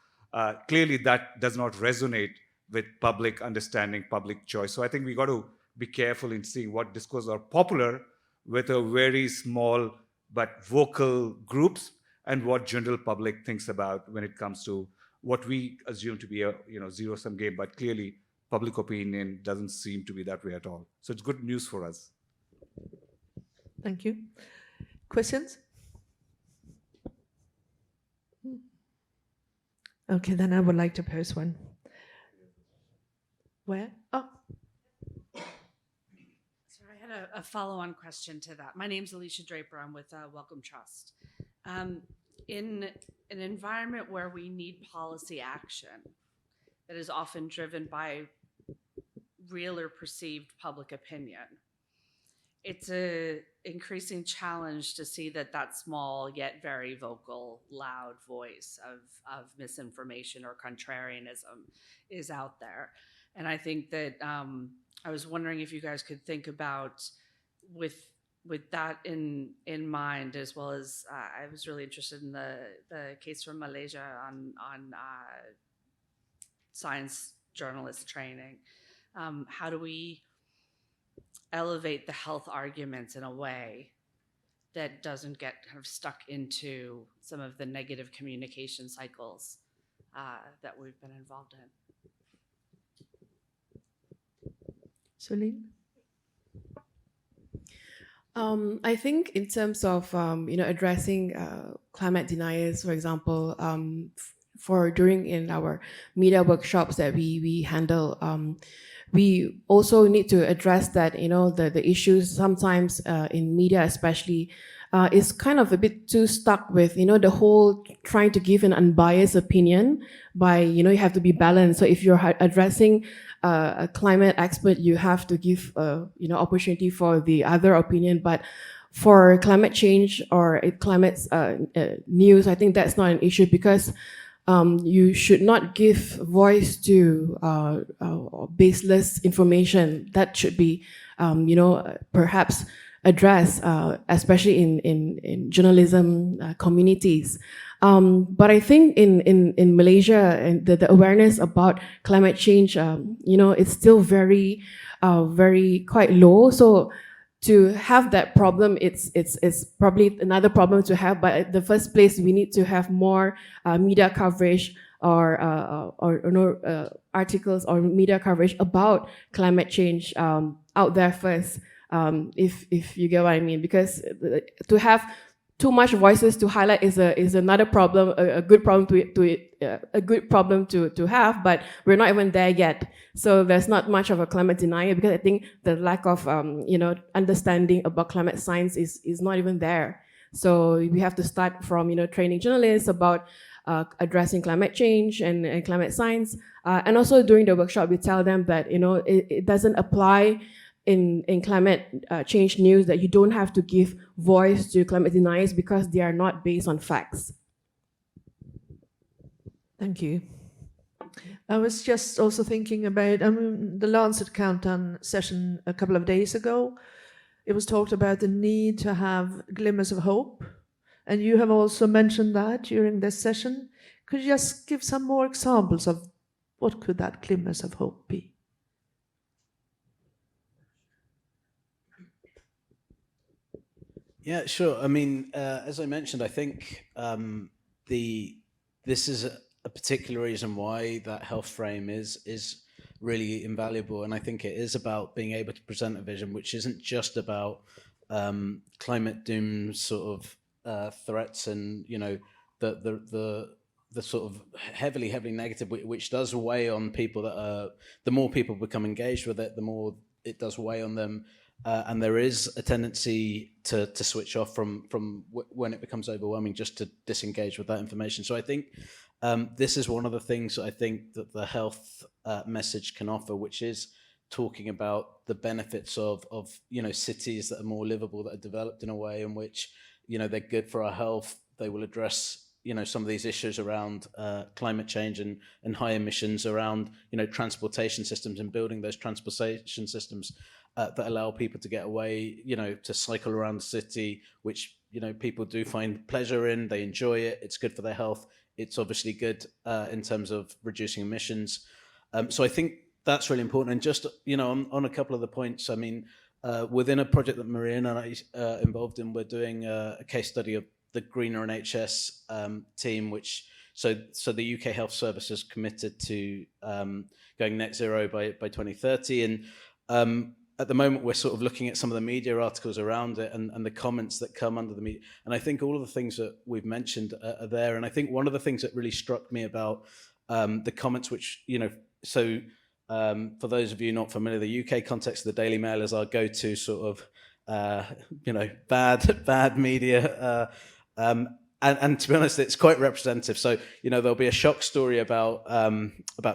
B: clearly that does not resonate with public understanding, public choice. So I think we got to be careful in seeing what discourses are popular with a very small but vocal groups, and what general public thinks about when it comes to what we assume to be a zero-sum game, but clearly public opinion doesn't seem to be that way at all. So it's good news for us.
A: Thank you. Questions? Okay, then I would like to pose one. Where? Oh,
H: So I had a follow-on question to that. My name's Alicia Draper. I'm with Wellcome Trust. In an environment where we need policy action that is often driven by real or perceived public opinion, it's an increasing challenge to see that small yet very vocal, loud voice of misinformation or contrarianism is out there. And I think that I was wondering if you guys could think about with that in mind, as well as I was really interested in the case from Malaysia on science journalist training. How do we elevate the health arguments in a way that doesn't get kind of stuck into some of the negative communication cycles that we've been involved in?
A: Celine?
F: I think in terms of addressing climate deniers, for example, for during in our media workshops that we handle, we also need to address that the issues sometimes in media especially is kind of a bit too stuck with the whole trying to give an unbiased opinion by you have to be balanced. So if you're addressing a climate expert, you have to give opportunity for the other opinion. But for climate change or climate news, I think that's not an issue, because you should not give voice to baseless information. That should be perhaps addressed, especially in journalism communities. But I think in Malaysia, and the awareness about climate change, it's still very quite low. So to have that problem, it's probably another problem to have. But at the first place, we need to have more media coverage or articles or media coverage about climate change out there first. If you get what I mean, because to have too much voices to highlight is another problem, a good problem to have, but we're not even there yet. So there's not much of a climate denier, because I think the lack of understanding about climate science is not even there. So we have to start from training journalists about addressing climate change and climate science, and also during the workshop we tell them that it doesn't apply in climate change news, that you don't have to give voice to climate deniers because they are not based on facts.
A: Thank you. I was just also thinking about the Lancet Countdown session a couple of days ago. It was talked about the need to have glimmers of hope, and you have also mentioned that during this session. Could you just give some more examples of what could that glimmers of hope be?
C: Yeah, sure. I mean, as I mentioned, I think this is a particular reason why that health frame is really invaluable, and I think it is about being able to present a vision which isn't just about climate doom sort of threats and the sort of heavily negative, which does weigh on people that are. The more people become engaged with it, the more it does weigh on them. And there is a tendency to switch off from when it becomes overwhelming, just to disengage with that information. So I think this is one of the things that I think that the health message can offer, which is talking about the benefits of cities that are more livable, that are developed in a way in which they're good for our health. They will address some of these issues around climate change and high emissions, around transportation systems and building those transportation systems that allow people to get away, to cycle around the city, which people do find pleasure in. They enjoy it. It's good for their health. It's obviously good in terms of reducing emissions. So I think that's really important. And just on a couple of the points, I mean, within a project that Maria and I involved in, we're doing a case study of the Greener NHS team, which So the UK Health Service is committed to going net zero by 2030, and at the moment we're sort of looking at some of the media articles around it and the comments that come under the media, and I think all of the things that we've mentioned are there. And I think one of the things that really struck me about the comments, which, you know, so for those of you not familiar, the UK context of the Daily Mail is our go-to sort of you know, bad media. And to be honest, it's quite representative. So, you know, there'll be a shock story about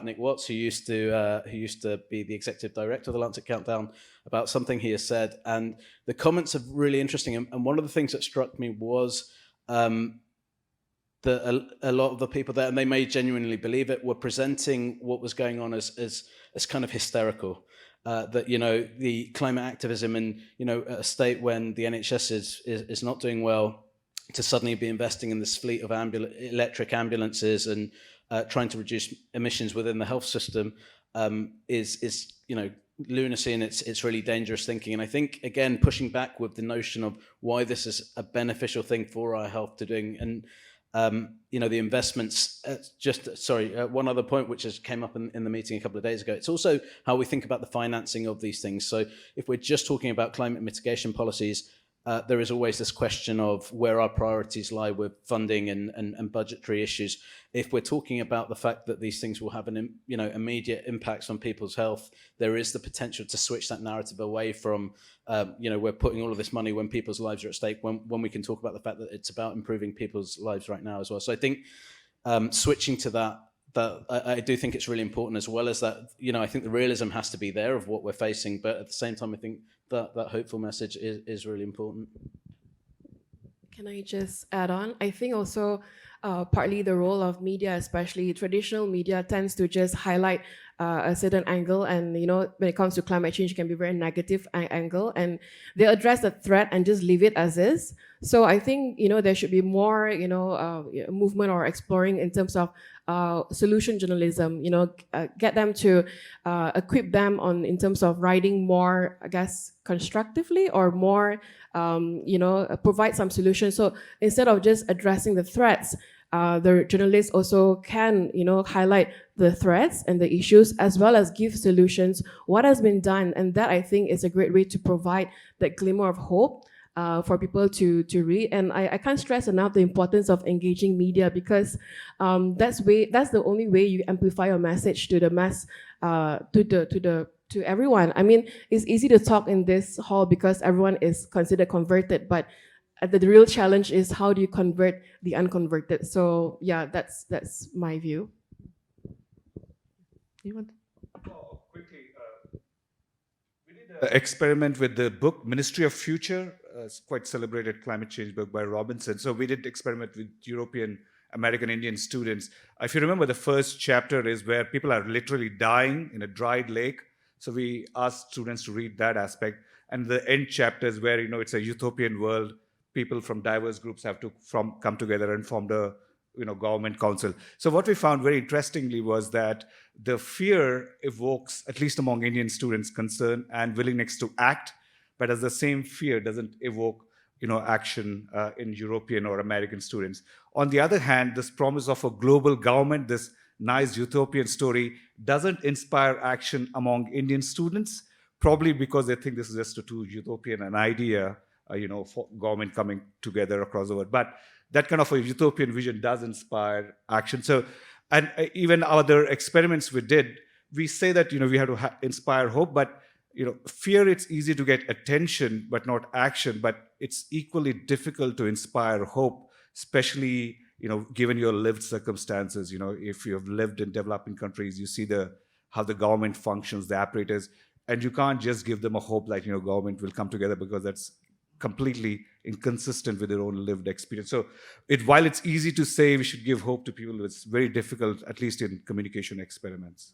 C: Nick Watts, who used to be the executive director of the Lancet Countdown, about something he has said, and the comments are really interesting. And one of the things that struck me was that a lot of the people there, and they may genuinely believe it, were presenting what was going on as kind of hysterical. That, you know, the climate activism, and, you know, at a state when the NHS is not doing well, to suddenly be investing in this fleet of electric ambulances and trying to reduce emissions within the health system is, you know, lunacy, and it's really dangerous thinking. And I think, again, pushing back with the notion of why this is a beneficial thing for our health to doing, and you know, the investments. One other point which has came up in the meeting a couple of days ago. It's also how we think about the financing of these things. So if we're just talking about climate mitigation policies, there is always this question of where our priorities lie with funding and budgetary issues. If we're talking about the fact that these things will have an, you know, immediate impacts on people's health, there is the potential to switch that narrative away from, you know, we're putting all of this money when people's lives are at stake, when we can talk about the fact that it's about improving people's lives right now as well. So I think switching to that I do think it's really important, as well as that, you know, I think the realism has to be there of what we're facing, but at the same time, I think that hopeful message is really important.
F: Can I just add on? I think also partly the role of media, especially traditional media, tends to just highlight a certain angle, and, you know, when it comes to climate change, it can be very negative angle, and they address the threat and just leave it as is. So I think, you know, there should be more, you know, movement or exploring in terms of solution journalism. You know, get them to equip them in terms of writing more, I guess, constructively, or more, you know, provide some solutions. So instead of just addressing the threats, the journalists also can, you know, highlight the threats and the issues, as well as give solutions, what has been done. And that, I think, is a great way to provide that glimmer of hope for people to read. And I can't stress enough the importance of engaging media, because that's the only way you amplify your message to the mass, to everyone. I mean, it's easy to talk in this hall because everyone is considered converted, but the real challenge is, how do you convert the unconverted? So yeah, that's my view.
A: You want?
B: Quickly, we did an experiment with the book Ministry of Future. It's quite celebrated climate change book by Robinson. So we did experiment with European, American, Indian students. If you remember, the first chapter is where people are literally dying in a dried lake. So we asked students to read that aspect. And the end chapter is where, you know, it's a utopian world. People from diverse groups have to come together and form the, you know, government council. So what we found very interestingly was that the fear evokes, at least among Indian students, concern and willingness to act, but as the same fear doesn't evoke, you know, action in European or American students. On the other hand, this promise of a global government, this nice utopian story, doesn't inspire action among Indian students, probably because they think this is just too utopian an idea, you know, for government coming together across the world. But that kind of a utopian vision does inspire action. So, and even other experiments we did, we say that, you know, we have to inspire hope, but, you know, fear, it's easy to get attention, but not action. But it's equally difficult to inspire hope, especially, you know, given your lived circumstances. You know, if you have lived in developing countries, you see how the government functions, the apparatus, and you can't just give them a hope like, you know, government will come together, because that's completely inconsistent with their own lived experience. So while it's easy to say we should give hope to people, it's very difficult, at least in communication experiments.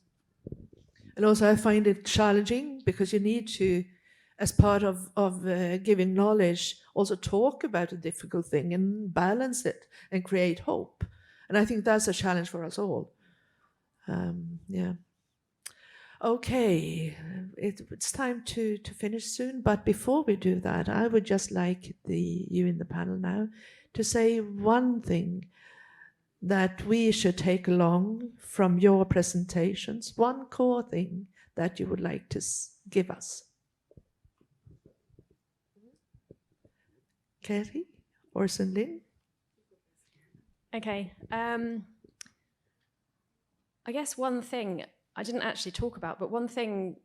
A: And also I find it challenging, because you need to, as part of giving knowledge, also talk about a difficult thing and balance it and create hope. And I think that's a challenge for us all. Yeah. Okay, it's time to finish soon, but before we do that, I would just like you in the panel now to say one thing. that we should take along from your presentations? One core thing that you would like to give us? Katie or Sunlin?
E: Okay. I guess one thing I didn't actually talk about, but one thing,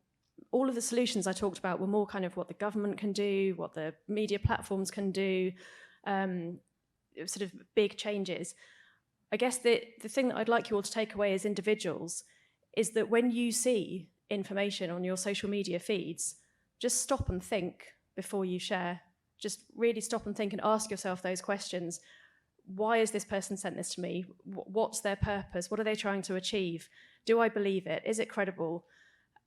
E: all of the solutions I talked about were more kind of what the government can do, what the media platforms can do, sort of big changes. I guess the thing that I'd like you all to take away as individuals is that when you see information on your social media feeds, just stop and think before you share. Just really stop and think and ask yourself those questions. Why has this person sent this to me? What's their purpose? What are they trying to achieve? Do I believe it? Is it credible?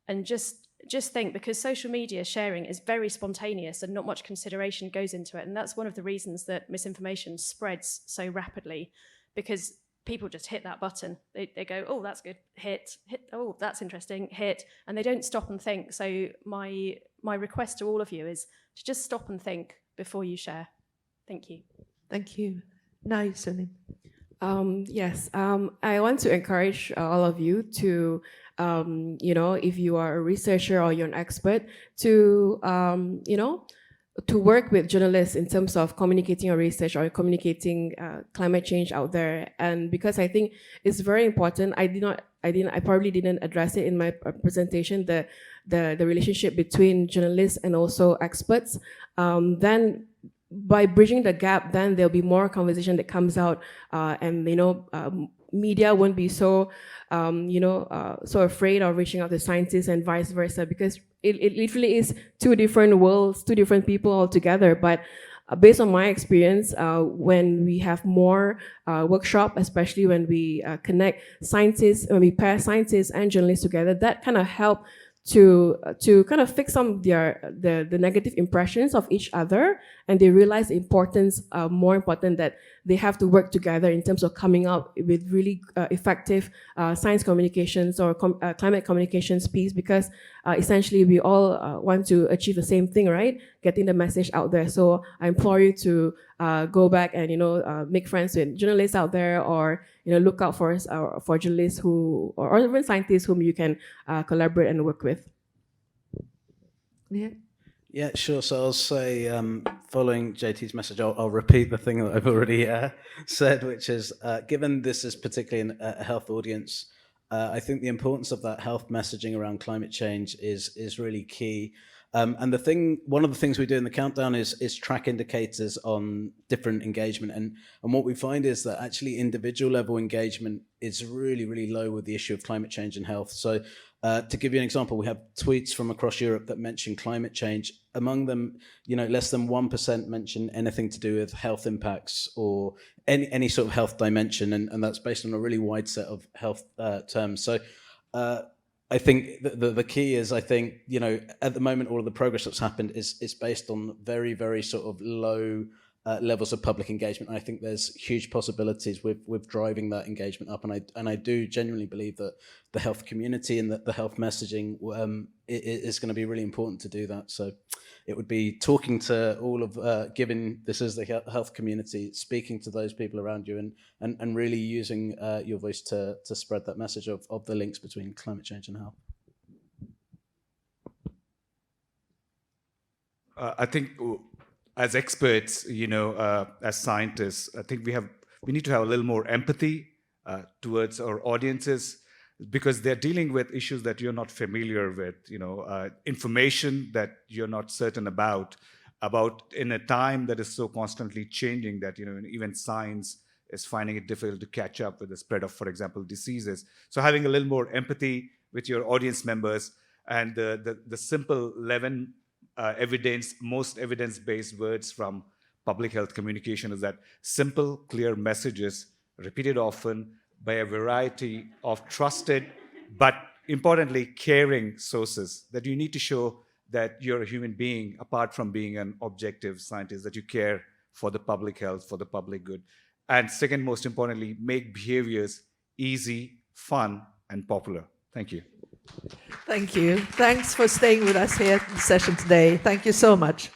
E: And just think, because social media sharing is very spontaneous and not much consideration goes into it. And that's one of the reasons that misinformation spreads so rapidly, because people just hit that button. They go, oh, that's good, hit, oh, that's interesting, hit, and they don't stop and think. So my request to all of you is to just stop and think before you share. Thank you.
A: Thank you. Nice, Sunlin.
F: Yes, I want to encourage all of you to, if you are a researcher or you're an expert, to, to work with journalists in terms of communicating your research or communicating climate change out there. And because I think it's very important, I probably didn't address it in my presentation, the relationship between journalists and also experts. Then by bridging the gap, then there'll be more conversation that comes out, and media won't be so so afraid of reaching out to scientists and vice versa, because it literally is two different worlds, two different people altogether. But based on my experience, when we have more workshop, especially when we connect scientists, when we pair scientists and journalists together, that kind of help to kind of fix some of the negative impressions of each other, and they realize the importance, more important, that they have to work together in terms of coming up with really effective science communications or climate communications piece, because essentially we all want to achieve the same thing, right? Getting the message out there. So I implore you to go back and make friends with journalists out there, or look out for journalists who, or even scientists whom you can collaborate and work with. Yeah.
C: Yeah, sure. So I'll say, following JT's message, I'll repeat the thing that I've already said, which is, given this is particularly a health audience, I think the importance of that health messaging around climate change is really key. And one of the things we do in the countdown is track indicators on different engagement. And what we find is that actually individual level engagement is really, really low with the issue of climate change and health. So to give you an example, we have tweets from across Europe that mention climate change. Among them, less than 1% mention anything to do with health impacts or any sort of health dimension. And that's based on a really wide set of health terms. So I think the key is, at the moment, all of the progress that's happened is based on very, very sort of low levels of public engagement. And I think there's huge possibilities with driving that engagement up. And I do genuinely believe that the health community and the health messaging is going to be really important to do that. So it would be talking to all of, given this is the health community, speaking to those people around you and really using your voice to spread that message of the links between climate change and health.
B: I think as experts, as scientists, I think we need to have a little more empathy towards our audiences, because they're dealing with issues that you're not familiar with, information that you're not certain about in a time that is so constantly changing that, even science is finding it difficult to catch up with the spread of, for example, diseases. So having a little more empathy with your audience members, and the simple 11 most evidence-based words from public health communication is that simple, clear messages repeated often by a variety of trusted, but importantly, caring sources, that you need to show that you're a human being, apart from being an objective scientist, that you care for the public health, for the public good. And second, most importantly, make behaviors easy, fun, and popular. Thank you.
A: Thank you. Thanks for staying with us here at the session today. Thank you so much.